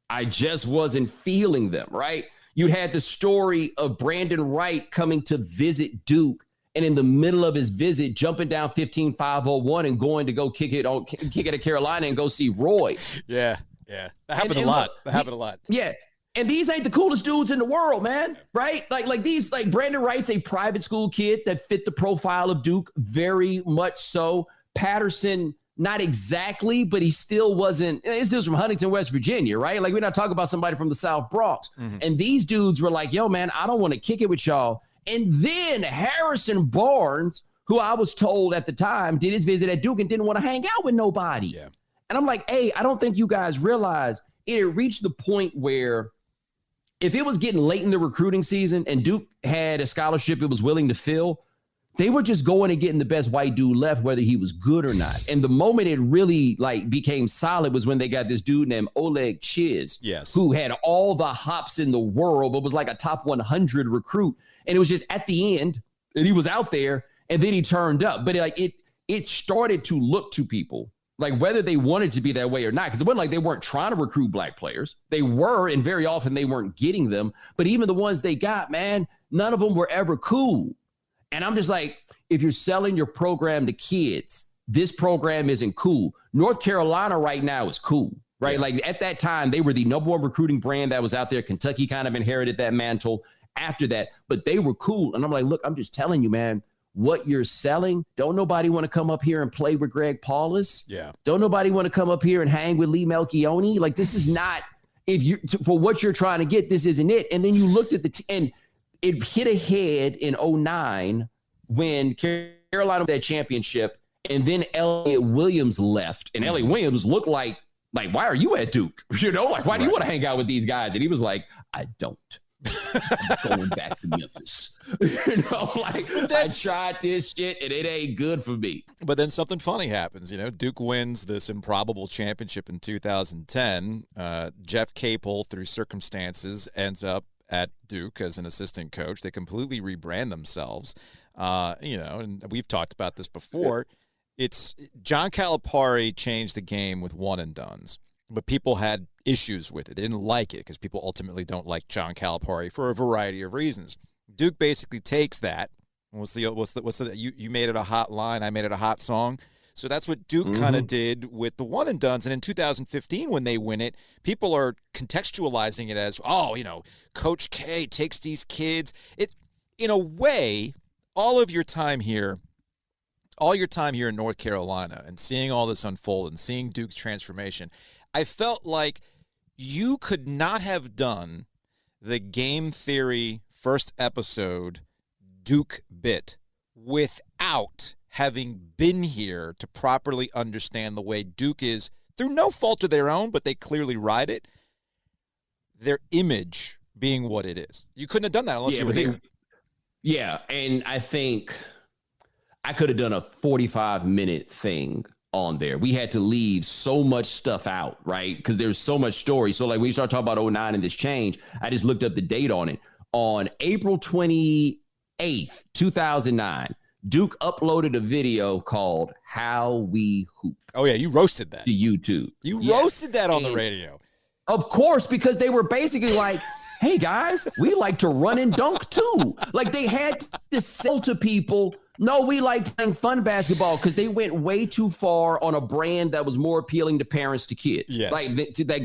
I just wasn't feeling them, right? You had the story of Brandon Wright coming to visit Duke. And in the middle of his visit, jumping down 15-501 and going to go kick it at Carolina and go see Roy. Yeah. That happened a lot. That happened a lot. Yeah. And these ain't the coolest dudes in the world, man. Right? Like these, like Brandon Wright's a private school kid that fit the profile of Duke very much so. Patterson, not exactly, but he still wasn't. This dude's from Huntington, West Virginia, right? Like we're not talking about somebody from the South Bronx. Mm-hmm. And these dudes were like, yo, man, I don't want to kick it with y'all. And then Harrison Barnes, who I was told at the time did his visit at Duke and didn't want to hang out with nobody. Yeah. And I'm like, hey, I don't think you guys realize it had reached the point where if it was getting late in the recruiting season and Duke had a scholarship it was willing to fill, they were just going and getting the best white dude left, whether he was good or not. And the moment it really became solid was when they got this dude named Oleg Chiz, who had all the hops in the world, but was like a top 100 recruit. And it was just at the end, and he was out there, and then he turned up. But it started to look to people like whether they wanted to be that way or not, because it wasn't like they weren't trying to recruit black players. They were, and very often they weren't getting them. But even the ones they got, man, none of them were ever cool. And I'm just like, if you're selling your program to kids, this program isn't cool. North Carolina right now is cool, right? Yeah. Like at that time, they were the number one recruiting brand that was out there. Kentucky kind of inherited that mantle after that, but they were cool. And I'm like, look, I'm just telling you, man, what you're selling, don't nobody want to come up here and play with Greg Paulus. Yeah. Don't nobody want to come up here and hang with Lee Melchione. Like, this is not, for what you're trying to get, this isn't it. And then you looked at and it hit a head in 2009 when Carolina won that championship, and then Elliott Williams left, and Elliott Williams looked like, why are you at Duke? Why do you want to hang out with these guys? And he was like, I don't. I'm going back to Memphis. I tried this shit and it ain't good for me. But then something funny happens. Duke wins this improbable championship in 2010. Jeff Capel, through circumstances, ends up at Duke as an assistant coach. They completely rebrand themselves. And we've talked about this before. It's John Calipari changed the game with one and dones, but people had issues with it. They didn't like it because people ultimately don't like John Calipari for a variety of reasons. Duke basically takes that. What's the you made it a hot line, I made it a hot song. So that's what Duke kind of did with the one and dones. And in 2015, when they win it, people are contextualizing it as, Coach K takes these kids. In a way, all your time here in North Carolina and seeing all this unfold and seeing Duke's transformation, I felt like you could not have done the Game Theory first episode Duke bit without having been here to properly understand the way Duke is, through no fault of their own, but they clearly ride it, their image being what it is. You couldn't have done that unless you were here. Yeah, and I think I could have done a 45-minute thing on there. We had to leave so much stuff out, right? Because there's so much story. So when you start talking about 2009 and this change, I just looked up the date on it. On April 28th, 2009, Duke uploaded a video called How We Hoop. Oh, yeah, you roasted that. To YouTube. You roasted that on the radio. Of course, because they were basically like, hey, guys, we like to run and dunk too. They had to sell to people, no, we like playing fun basketball, because they went way too far on a brand that was more appealing to parents to kids. Yes.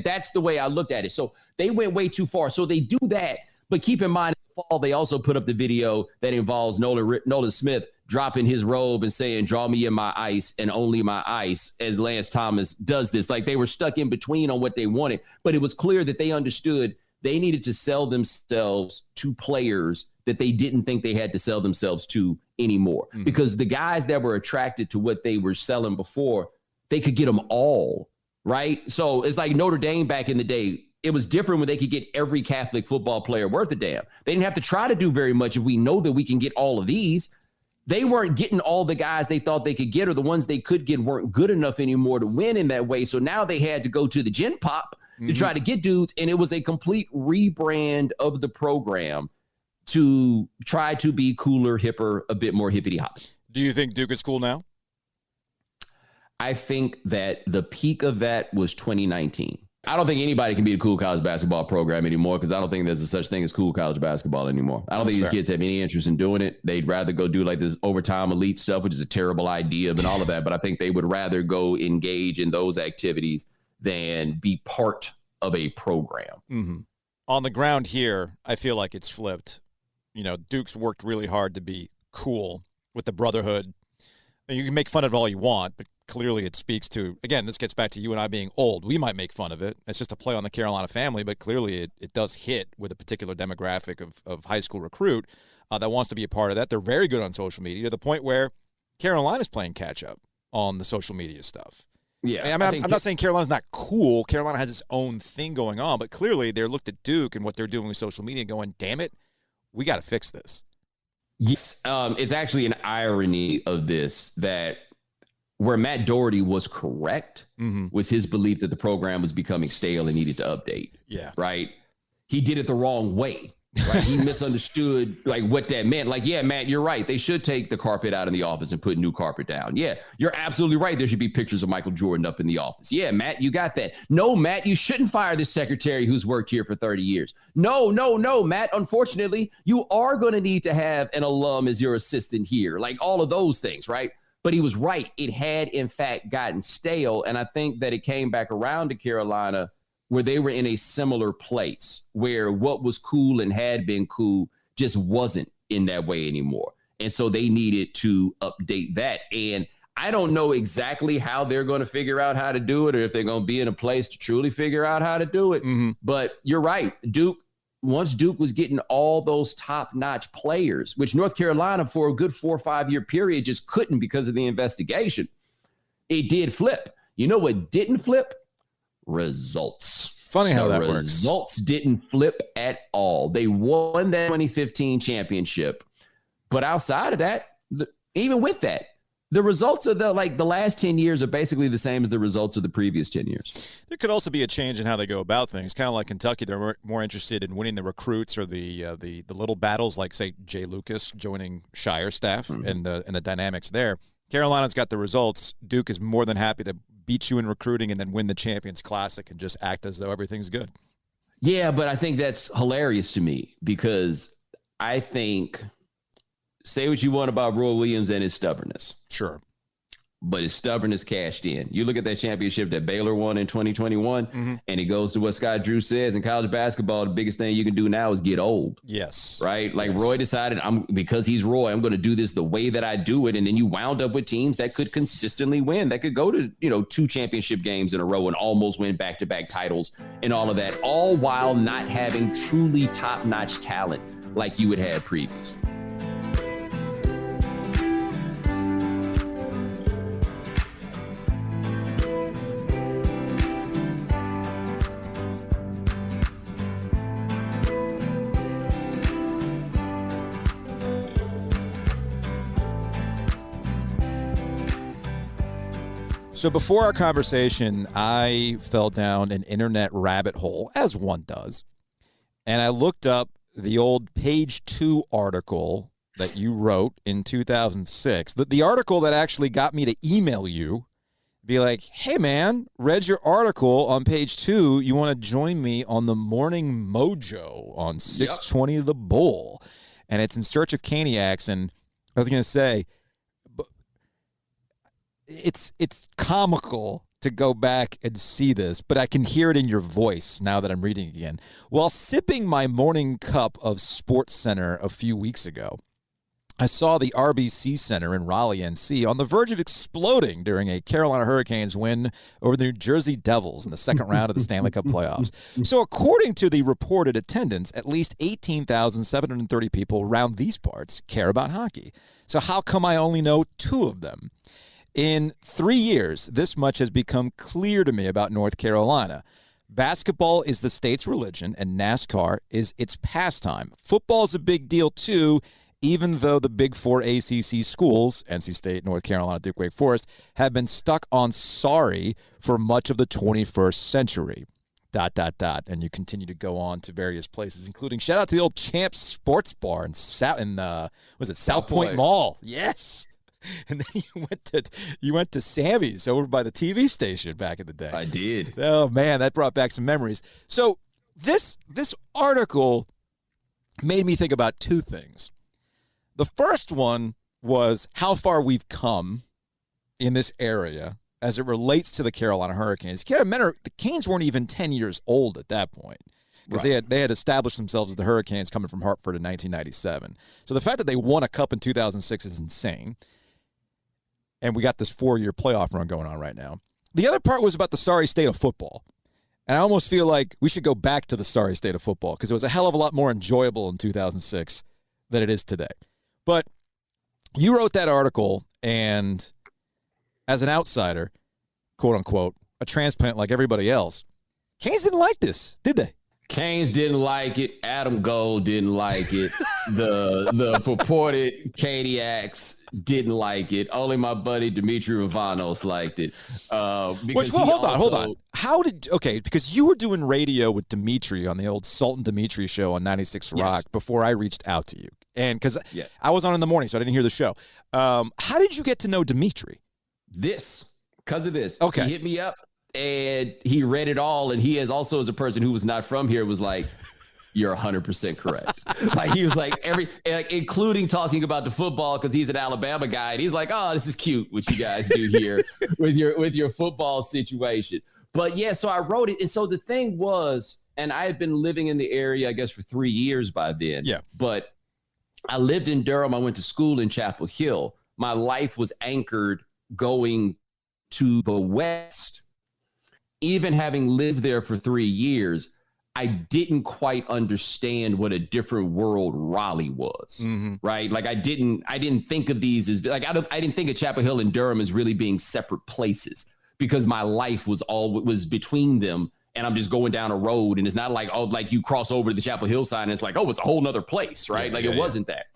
That's the way I looked at it. So they went way too far. So they do that. But keep in mind, in the fall, they also put up the video that involves Nolan Smith dropping his robe and saying, draw me in my ice and only my ice, as Lance Thomas does this. They were stuck in between on what they wanted. But it was clear that they understood they needed to sell themselves to players that they didn't think they had to sell themselves to anymore. Because the guys that were attracted to what they were selling before, they could get them all, right? So it's like Notre Dame back in the day. It was different when they could get every Catholic football player worth a damn. They didn't have to try to do very much if we know that we can get all of these. They weren't getting all the guys they thought they could get, or the ones they could get weren't good enough anymore to win in that way. So now they had to go to the Gen Pop to try to get dudes, and it was a complete rebrand of the program to try to be cooler, hipper, a bit more hippity-hop. Do you think Duke is cool now? I think that the peak of that was 2019. I don't think anybody can be a cool college basketball program anymore, because I don't think there's a such thing as cool college basketball anymore. I don't think these kids have any interest in doing it. They'd rather go do this overtime elite stuff, which is a terrible idea, and all of that. But I think they would rather go engage in those activities than be part of a program. On the ground here, I feel like it's flipped. Duke's worked really hard to be cool with the brotherhood. And you can make fun of it all you want, but clearly it speaks to, again, this gets back to you and I being old. We might make fun of it. It's just a play on the Carolina family, but clearly it does hit with a particular demographic of high school recruit that wants to be a part of that. They're very good on social media, to the point where Carolina's playing catch-up on the social media stuff. Yeah, I'm not saying Carolina's not cool. Carolina has its own thing going on, but clearly they're looked at Duke and what they're doing with social media going, damn it, we got to fix this. Yes, it's actually an irony of this, that where Matt Doherty was correct was his belief that the program was becoming stale and needed to update. Yeah. Right? He did it the wrong way. Right? He misunderstood what that meant. Yeah, Matt, you're right. They should take the carpet out in the office and put new carpet down. Yeah, you're absolutely right. There should be pictures of Michael Jordan up in the office. Yeah, Matt, you got that. No, Matt, you shouldn't fire this secretary who's worked here for 30 years. No, Matt, unfortunately, you are going to need to have an alum as your assistant here. All of those things, right? But he was right. It had, in fact, gotten stale. And I think that it came back around to Carolina where they were in a similar place, where what was cool and had been cool just wasn't in that way anymore. And so they needed to update that. And I don't know exactly how they're going to figure out how to do it, or if they're going to be in a place to truly figure out how to do it. But you're right. Once Duke was getting all those top-notch players, which North Carolina for a good 4 or 5 year period just couldn't because of the investigation, it did flip. You know what didn't flip? Results. Funny how that works. Results didn't flip at all. They won that 2015 championship. But outside of that, even with that, the results of the last 10 years are basically the same as the results of the previous 10 years. There could also be a change in how they go about things. Kind of like Kentucky, they're more interested in winning the recruits or the little battles, like, say, Jay Lucas joining Shire staff and the dynamics there. Carolina's got the results. Duke is more than happy to beat you in recruiting and then win the Champions Classic and just act as though everything's good. Yeah, but I think that's hilarious to me because I think – say what you want about Roy Williams and his stubbornness. Sure. But his stubbornness cashed in. You look at that championship that Baylor won in 2021, and it goes to what Scott Drew says. In college basketball, the biggest thing you can do now is get old. Yes. Right? Like, yes. Roy decided, because he's Roy, I'm going to do this the way that I do it. And then you wound up with teams that could consistently win, that could go to, 2 championship games in a row and almost win back-to-back titles and all of that, all while not having truly top-notch talent like you had had previously. So before our conversation, I fell down an internet rabbit hole, as one does, and I looked up the old Page 2 article that you wrote in 2006, the article that actually got me to email you, be like, hey, man, read your article on Page 2. You want to join me on the Morning Mojo on 620 The Bull? And it's in search of Caniacs, and I was going to say, it's comical to go back and see this, but I can hear it in your voice now that I'm reading again. While sipping my morning cup of Sports Center a few weeks ago, I saw the RBC Center in Raleigh, NC, on the verge of exploding during a Carolina Hurricanes win over the New Jersey Devils in the second round of the Stanley Cup playoffs. So according to the reported attendance, at least 18,730 people around these parts care about hockey. So how come I only know 2 of them? In 3 years, this much has become clear to me about North Carolina. Basketball is the state's religion, and NASCAR is its pastime. Football is a big deal, too, even though the Big 4 ACC schools, NC State, North Carolina, Duke, Wake Forest, have been stuck on sorry for much of the 21st century. ... And you continue to go on to various places, including shout out to the old Champs Sports Bar in South Point Mall. Yes. And then you went to Sammy's over by the TV station back in the day. I did. Oh man, that brought back some memories. So this article made me think about 2 things. The first one was how far we've come in this area as it relates to the Carolina Hurricanes. You can't remember, the Canes weren't even 10 years old at that point, because they had established themselves as the Hurricanes coming from Hartford in 1997. So the fact that they won a cup in 2006 is insane. And we got this 4-year playoff run going on right now. The other part was about the sorry state of football. And I almost feel like we should go back to the sorry state of football because it was a hell of a lot more enjoyable in 2006 than it is today. But you wrote that article, and as an outsider, quote unquote, a transplant like everybody else, Canes didn't like this, did they? Canes didn't like it. Adam Gold didn't like it. The purported Caniacs didn't like it. Only my buddy Dimitri Ravanos liked it. Hold on. Because you were doing radio with Dimitri on the old Sultan Dimitri show on 96 Rock before I reached out to you. And because I was on in the morning, so I didn't hear the show. How did you get to know Dimitri? Because of this. Okay. He hit me up. And he read it all, and he is also, as a person who was not from here, was like, "You're 100% correct." Like he was like including talking about the football because he's an Alabama guy, and he's like, "Oh, this is cute what you guys do here with your football situation." But yeah, so I wrote it, and so the thing was, and I had been living in the area, I guess, for 3 years by then. Yeah. But I lived in Durham. I went to school in Chapel Hill. My life was anchored going to the West, even having lived there for 3 years, I didn't quite understand what a different world Raleigh was, right? Like I didn't think of these as like, I didn't think of Chapel Hill and Durham as really being separate places because my life was between them. And I'm just going down a road and it's not like, oh, like you cross over to the Chapel Hill side and it's like, oh, it's a whole nother place, right? It wasn't that.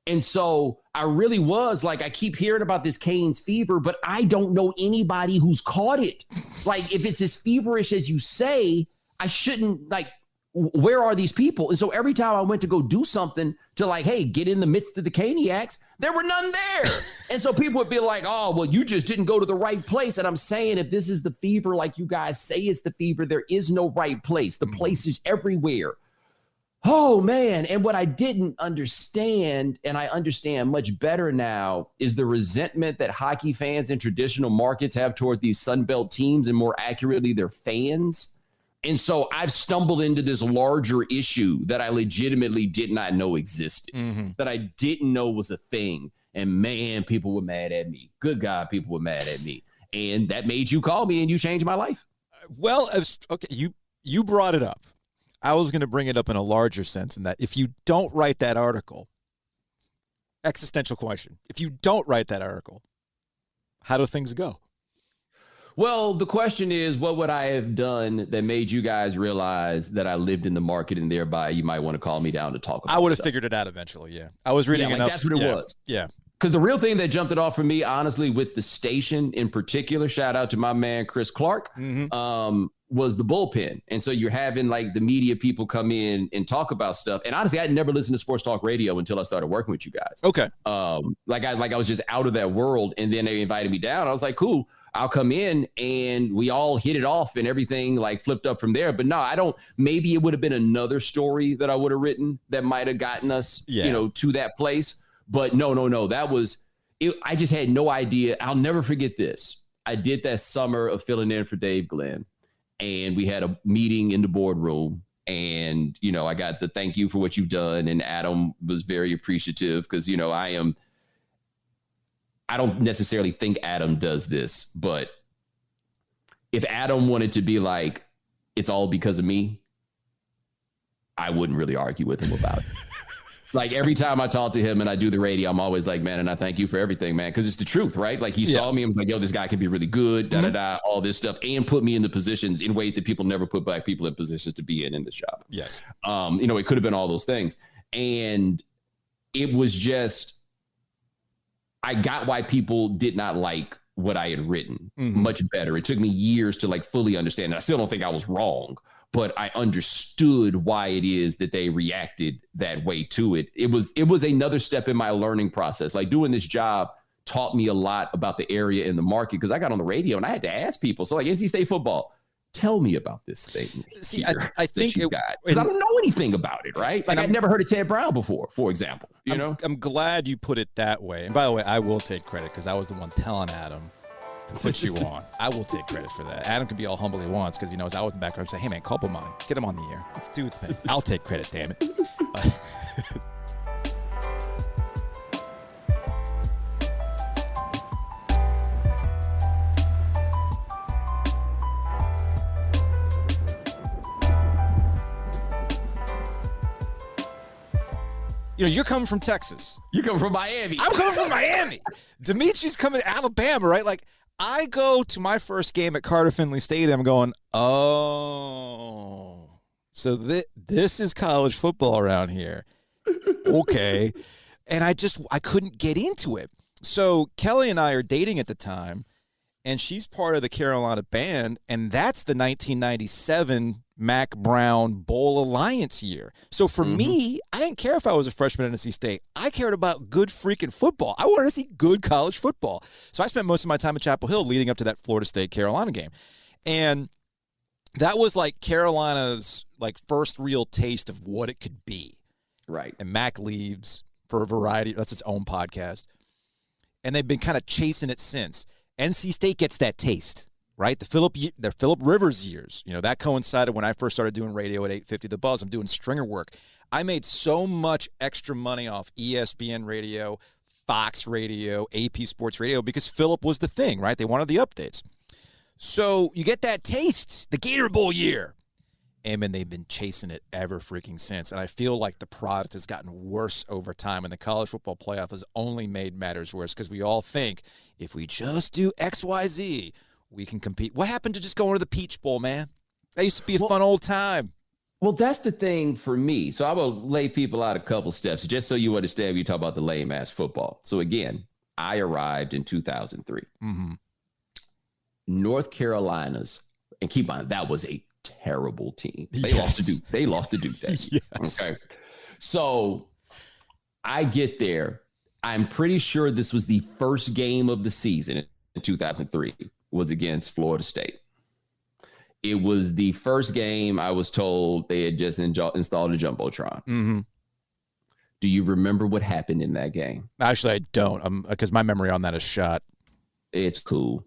And so I really was like, I keep hearing about this Canes fever, but I don't know anybody who's caught it. Like if it's as feverish as you say, I shouldn't, like, where are these people? And so every time I went to go do something to like, hey, get in the midst of the Caniacs, there were none there. And so people would be like, oh, well, you just didn't go to the right place. And I'm saying, if this is the fever, like you guys say it's the fever, there is no right place. The place is everywhere. Oh, man. And what I didn't understand, and I understand much better now, is the resentment that hockey fans in traditional markets have toward these Sunbelt teams and more accurately, their fans. And so I've stumbled into this larger issue that I legitimately did not know existed, that I didn't know was a thing. And man, people were mad at me. Good God, people were mad at me. And that made you call me and you changed my life. Well, okay, you brought it up. I was going to bring it up in a larger sense in that if you don't write that article, existential question, if you don't write that article, how do things go? Well, the question is, what would I have done that made you guys realize that I lived in the market and thereby you might want to call me down to talk about I would have figured it out eventually, yeah. I was reading enough. That's what it was. Yeah. Because the real thing that jumped it off for me, honestly, with the station in particular, shout out to my man, Chris Clark, was the bullpen. And so you're having like the media people come in and talk about stuff. And honestly, I'd never listened to sports talk radio until I started working with you guys. Okay. Like I was just out of that world. And then they invited me down. I was like, cool. I'll come in and we all hit it off and everything like flipped up from there. But no, maybe it would have been another story that I would have written that might have gotten us, to that place. But no, that was it. I just had no idea. I'll never forget this. I did that summer of filling in for Dave Glenn and we had a meeting in the boardroom and, I got the thank you for what you've done. And Adam was very appreciative because, I don't necessarily think Adam does this, but if Adam wanted to be like, it's all because of me, I wouldn't really argue with him about it. Like every time I talk to him and I do the radio, I'm always like, man, and I thank you for everything, man. Cause it's the truth, right? Like he saw me and was like, yo, this guy can be really good, all this stuff, and put me in the positions in ways that people never put black people in positions to be in this job. Yes. It could have been all those things. And it was just, I got why people did not like what I had written much better. It took me years to like fully understand. And I still don't think I was wrong, but I understood why it is that they reacted that way to it. It was another step in my learning process. Like doing this job taught me a lot about the area and the market because I got on the radio and I had to ask people. So like NC State football, tell me about this thing. See, I think because I don't know anything about it, right? Like I'd never heard of Ted Brown before, for example. I'm glad you put it that way. And by the way, I will take credit because I was the one telling Adam to put you on. I will take credit for that. Adam can be all humble he wants because he knows I was in the background saying, hey man, call Bomani, get him on the air. Let's do the thing. I'll take credit, damn it. You're coming from Texas. You come from Miami. I'm coming from Miami. Dimitri's coming to Alabama, right? Like, I go to my first game at Carter Finley Stadium going, oh, so this is college football around here. Okay. And I couldn't get into it. So Kelly and I are dating at the time, and she's part of the Carolina band, and that's the 1997 Mac Brown Bowl Alliance year. So for me, I didn't care if I was a freshman at NC State. I cared about good freaking football. I wanted to see good college football. So I spent most of my time at Chapel Hill leading up to that Florida State-Carolina game. And that was like Carolina's like first real taste of what it could be. Right. And Mac leaves for a variety. That's its own podcast. And they've been kind of chasing it since. NC State gets that taste. Right, the Phillip Rivers years, that coincided when I first started doing radio at 850 The Buzz. I'm doing stringer work. I made so much extra money off ESPN radio, Fox Radio, AP Sports Radio, because Philip was the thing, right? They wanted the updates. So you get that taste, the Gator Bowl year. And they've been chasing it ever freaking since. And I feel like the product has gotten worse over time. And the college football playoff has only made matters worse because we all think if we just do X, Y, Z, we can compete. What happened to just going to the Peach Bowl, man? That used to be a fun old time. Well, that's the thing for me. So I will lay people out a couple steps just so you understand when you talk about the lame ass football. So again, I arrived in 2003. Mm-hmm. North Carolina's, and keep on, that was a terrible team. They Yes. lost to Duke. They lost to Duke that year. Yes. Okay. So I get there. I'm pretty sure this was the first game of the season in 2003 was against Florida State. It was the first game I was told they had just installed a Jumbotron. Mm-hmm. Do you remember what happened in that game? Actually, I don't, because my memory on that is shot. It's cool.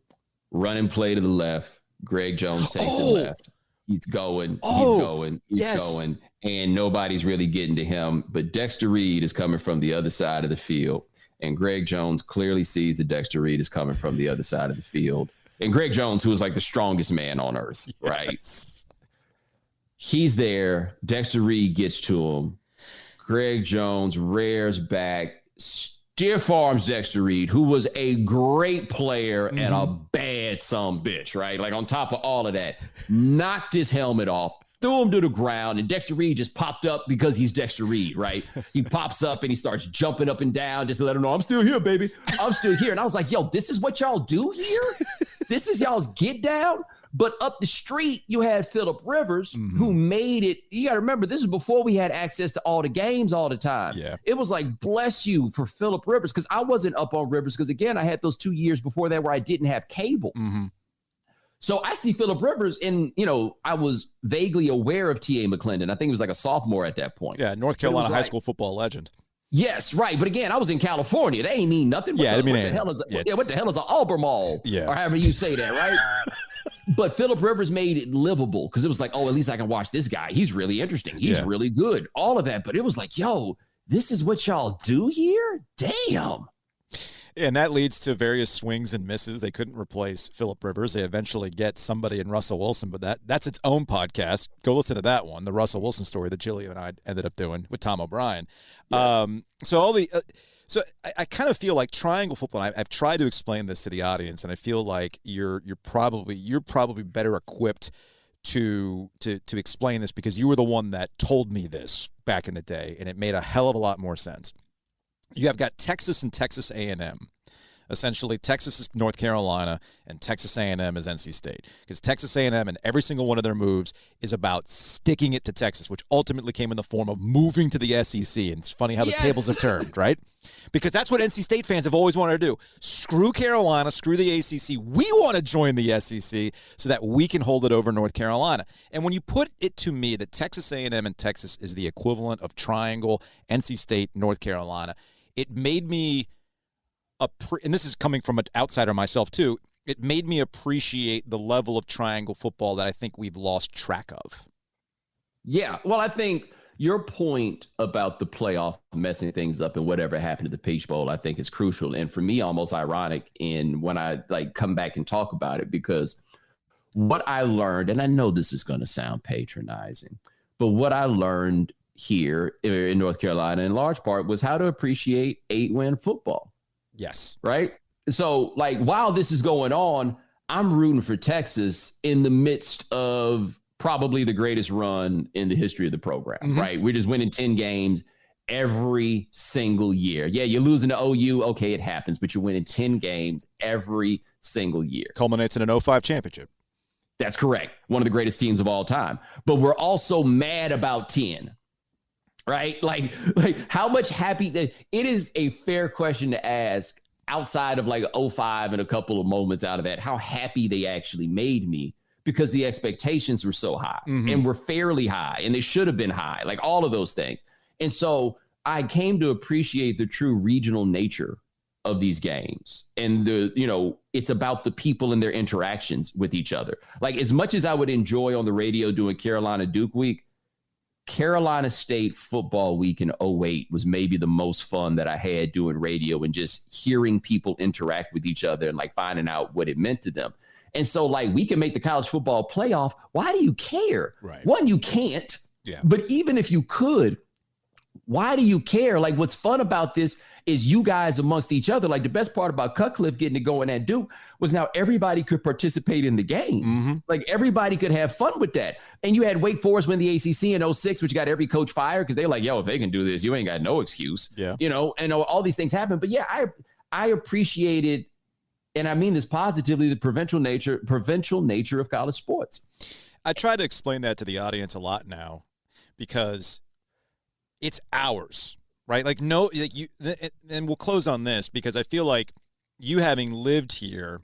Running play to the left. Greg Jones takes it left. He's going. He's going. And nobody's really getting to him. But Dexter Reed is coming from the other side of the field. And Greg Jones clearly sees that Dexter Reed is coming from the other side of the field. And Greg Jones, who is like the strongest man on earth, right? He's there. Dexter Reed gets to him. Greg Jones rears back, stiff arms Dexter Reed, who was a great player and a bad bitch, right? Like on top of all of that, knocked his helmet off, threw him to the ground, and Dexter Reed just popped up because he's Dexter Reed, right? He pops up and he starts jumping up and down just to let him know, I'm still here, baby. I'm still here. And I was like, yo, this is what y'all do here? This is y'all's get down? But up the street, you had Phillip Rivers, who made it. You got to remember, this is before we had access to all the games all the time. Yeah. It was like, bless you for Phillip Rivers, because I wasn't up on Rivers because, again, I had those 2 years before that where I didn't have cable. So I see Phillip Rivers, and, I was vaguely aware of T.A. McClendon. I think he was like a sophomore at that point. Yeah, North Carolina high school football legend. Yes, right. But again, I was in California. That ain't mean nothing. What the hell is an Albemarle? Yeah. Or however you say that, right? But Phillip Rivers made it livable because it was like, oh, at least I can watch this guy. He's really interesting. He's really good. All of that. But it was like, yo, this is what y'all do here? Damn. And that leads to various swings and misses. They couldn't replace Phillip Rivers. They eventually get somebody in Russell Wilson, but that's its own podcast. Go listen to that one, the Russell Wilson story that Gilio and I ended up doing with Tom O'Brien. Yeah. So I kind of feel like triangle football. I've tried to explain this to the audience, and I feel like you're probably better equipped to explain this because you were the one that told me this back in the day, and it made a hell of a lot more sense. You have got Texas and Texas A&M. Essentially, Texas is North Carolina, and Texas A&M is NC State. Because Texas A&M and every single one of their moves is about sticking it to Texas, which ultimately came in the form of moving to the SEC. And it's funny how the tables have turned, right? Because that's what NC State fans have always wanted to do. Screw Carolina, screw the ACC. We want to join the SEC so that we can hold it over North Carolina. And when you put it to me that Texas A&M and Texas is the equivalent of triangle, NC State, North Carolina, it made me, and this is coming from an outsider myself too, it made me appreciate the level of triangle football that I think we've lost track of. Yeah, well, I think your point about the playoff messing things up and whatever happened to the Peach Bowl, I think is crucial. And for me, almost ironic in when I come back and talk about it, because what I learned, and I know this is going to sound patronizing, but what I learned here in North Carolina in large part was how to appreciate 8-win football. Yes. Right? So while this is going on, I'm rooting for Texas in the midst of probably the greatest run in the history of the program, right? We're just winning 10 games every single year. Yeah, you're losing to OU. Okay, it happens, but you're winning 10 games every single year. Culminates in an 0-5 championship. That's correct. One of the greatest teams of all time. But we're also mad about 10. Right? Like how much happy it is a fair question to ask outside of 05 and a couple of moments out of that, how happy they actually made me because the expectations were so high and were fairly high and they should have been high, all of those things. And so I came to appreciate the true regional nature of these games and it's about the people and their interactions with each other. As much as I would enjoy on the radio doing Carolina Duke week, Carolina State football week in 2008 was maybe the most fun that I had doing radio and just hearing people interact with each other and like finding out what it meant to them. And so like we can make the college football playoff. Why do you care? Right. One, you can't. Yeah. But even if you could, why do you care? Like what's fun about this is you guys amongst each other. Like the best part about Cutcliffe getting it going at Duke was now everybody could participate in the game. Mm-hmm. Like everybody could have fun with that. And you had Wake Forest win the ACC in 2006, which got every coach fired because they're like, yo, if they can do this, you ain't got no excuse. Yeah. You know, and all these things happen. But yeah, I appreciated, and I mean this positively, the provincial nature of college sports. I try to explain that to the audience a lot now because it's ours. Right? Like, no, like you, and we'll close on this because I feel like you having lived here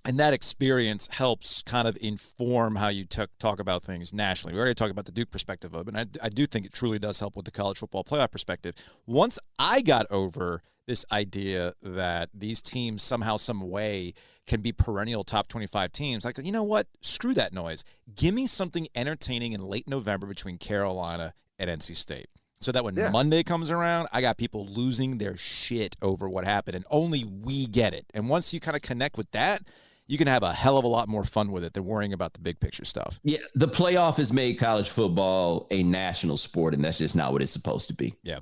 and that experience helps kind of inform how you talk about things nationally. We already talked about the Duke perspective of it, and I do think it truly does help with the college football playoff perspective. Once I got over this idea that these teams somehow, some way can be perennial top 25 teams, like, you know what? Screw that noise. Give me something entertaining in late November between Carolina and NC State. So that when Monday comes around, I got people losing their shit over what happened, and only we get it. And once you kind of connect with that, you can have a hell of a lot more fun with it than worrying about the big picture stuff. Yeah, the playoff has made college football a national sport, and that's just not what it's supposed to be. Yeah.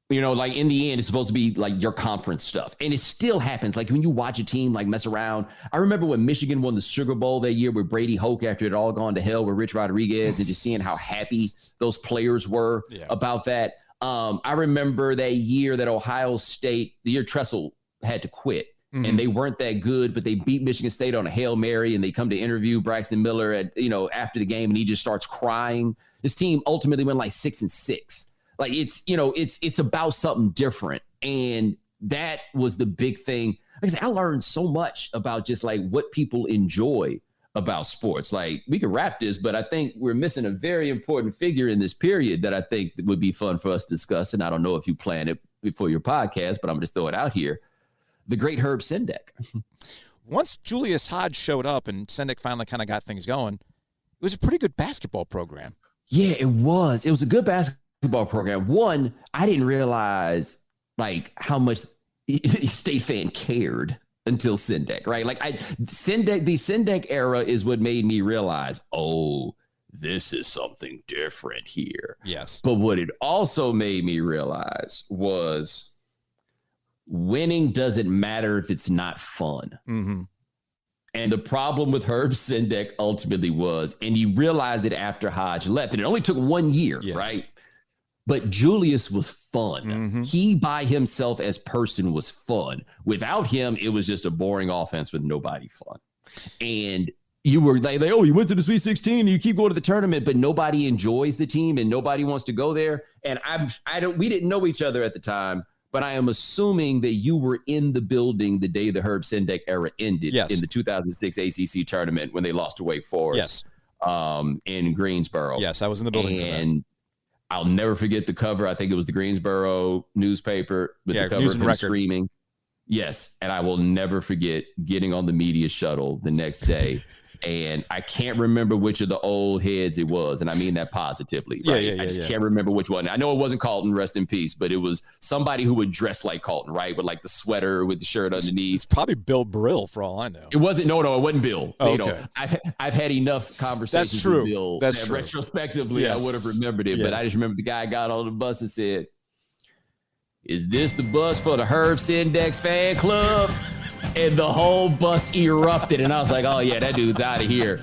You know, like in the end, it's supposed to be like your conference stuff. And it still happens. Like when you watch a team like mess around. I remember when Michigan won the Sugar Bowl that year with Brady Hoke after it all gone to hell with Rich Rodriguez and just seeing how happy those players were about that. I remember that year that Ohio State, the year Tressel had to quit. And they weren't that good, but they beat Michigan State on a Hail Mary, and they come to interview Braxton Miller at, after the game, and he just starts crying. This team ultimately went like 6-6. Like it's about something different. And that was the big thing. Like I said, I learned so much about just like what people enjoy about sports. Like we could wrap this, but I think we're missing a very important figure in this period that I think would be fun for us to discuss. And I don't know if you planned it before your podcast, but I'm just throw it out here. The great Herb Sendek. Once Julius Hodge showed up and Sendek finally kind of got things going, it was a pretty good basketball program. Yeah, it was. It was a good basketball program. One, I didn't realize like how much State fan cared until Sendek, right? Like the Sendek era is what made me realize, oh, this is something different here. Yes. But what it also made me realize was winning doesn't matter if it's not fun. Mm-hmm. And the problem with Herb Sendek ultimately was, and he realized it after Hodge left, and it only took 1 year, right? But Julius was fun. Mm-hmm. He by himself as person was fun. Without him, it was just a boring offense with nobody fun. And you were like, oh, you went to the Sweet 16 and you keep going to the tournament, but nobody enjoys the team and nobody wants to go there. And we didn't know each other at the time, but I am assuming that you were in the building the day the Herb Sendek era ended in the 2006 ACC tournament when they lost to Wake Forest in Greensboro. Yes, I was in the building for that. And I'll never forget the cover. I think it was the Greensboro newspaper with the cover of him screaming. Yes, and I will never forget getting on the media shuttle the next day, and I can't remember which of the old heads it was, and I mean that positively. Right? I just can't remember which one. I know it wasn't Carlton, rest in peace, but it was somebody who would dress like Carlton, right, with like the sweater with the shirt underneath. It's probably Bill Brill for all I know. It wasn't. No, it wasn't Bill. Oh, okay. I've had enough conversations That's true. with Bill. That's true. Retrospectively, I would have remembered it, but I just remember the guy got on the bus and said, "Is this the bus for the Herb Sendek fan club?" And the whole bus erupted, and I was like, oh, yeah, that dude's out of here.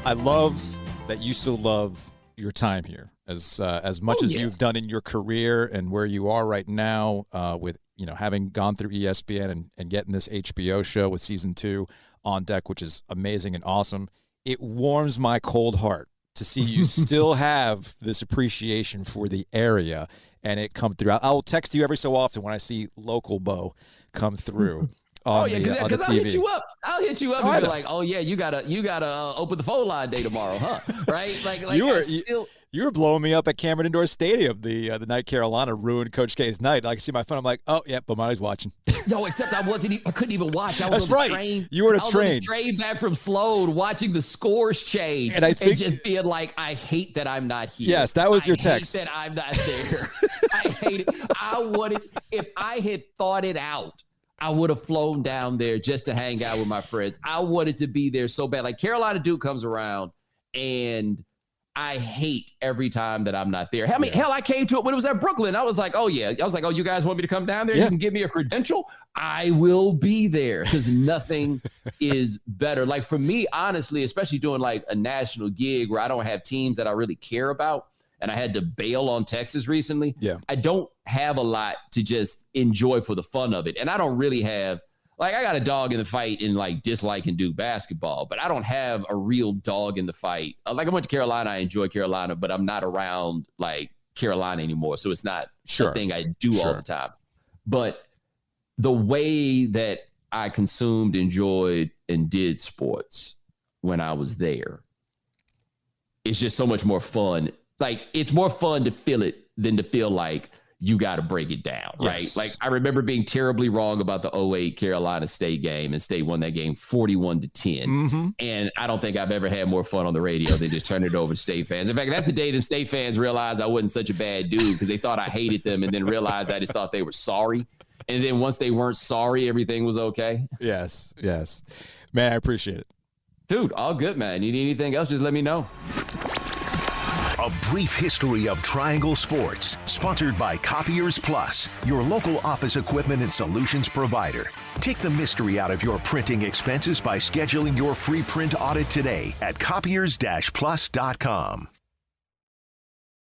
I love that you still love your time here as much as you've done in your career and where you are right now with having gone through ESPN and getting this HBO show with season 2 on deck, which is amazing and awesome. It warms my cold heart to see you still have this appreciation for the area and it come through. I'll text you every so often when I see local Bo come through on the because TV. I'll hit you up and be like, oh yeah, you gotta open the phone line day tomorrow, huh? Right? Like you were blowing me up at Cameron Indoor Stadium the night Carolina ruined Coach K's night. I can see my phone. I'm like, oh yeah, Bomani's watching. No, except I couldn't even watch. I was That's on right. the train. You were on a I was train. on the train back from Sloan, watching the scores change, and just being like, I hate that I'm not here. Yes, that was your text. I hate that I'm not there. I hate it. If I had thought it out, I would have flown down there just to hang out with my friends. I wanted to be there so bad. Like Carolina Duke comes around, and I hate every time that I'm not there. Hell, I came to it when it was at Brooklyn. I was like, oh, yeah. I was like, oh, you guys want me to come down there? Yeah. You can give me a credential? I will be there because nothing is better. Like for me, honestly, especially doing like a national gig where I don't have teams that I really care about, and I had to bail on Texas recently. Yeah. I don't have a lot to just enjoy for the fun of it. And I don't really have, like, I got a dog in the fight in like disliking Duke basketball, but I don't have a real dog in the fight. Like I went to Carolina, I enjoy Carolina, but I'm not around like Carolina anymore. So it's not a thing I do all the time. But the way that I consumed, enjoyed, and did sports when I was there, it's just so much more fun. Like it's more fun to feel it than to feel like you got to break it down, right? Yes. Like I remember being terribly wrong about the 2008 Carolina State game, and State won that game 41-10. Mm-hmm. And I don't think I've ever had more fun on the radio than just turn it over to State fans. In fact, that's the day that State fans realized I wasn't such a bad dude because they thought I hated them and then realized I just thought they were sorry. And then once they weren't sorry, everything was okay. Yes. Man, I appreciate it. Dude, all good, man. You need anything else, just let me know. A brief history of Triangle Sports, sponsored by Copiers Plus, your local office equipment and solutions provider. Take the mystery out of your printing expenses by scheduling your free print audit today at copiers-plus.com.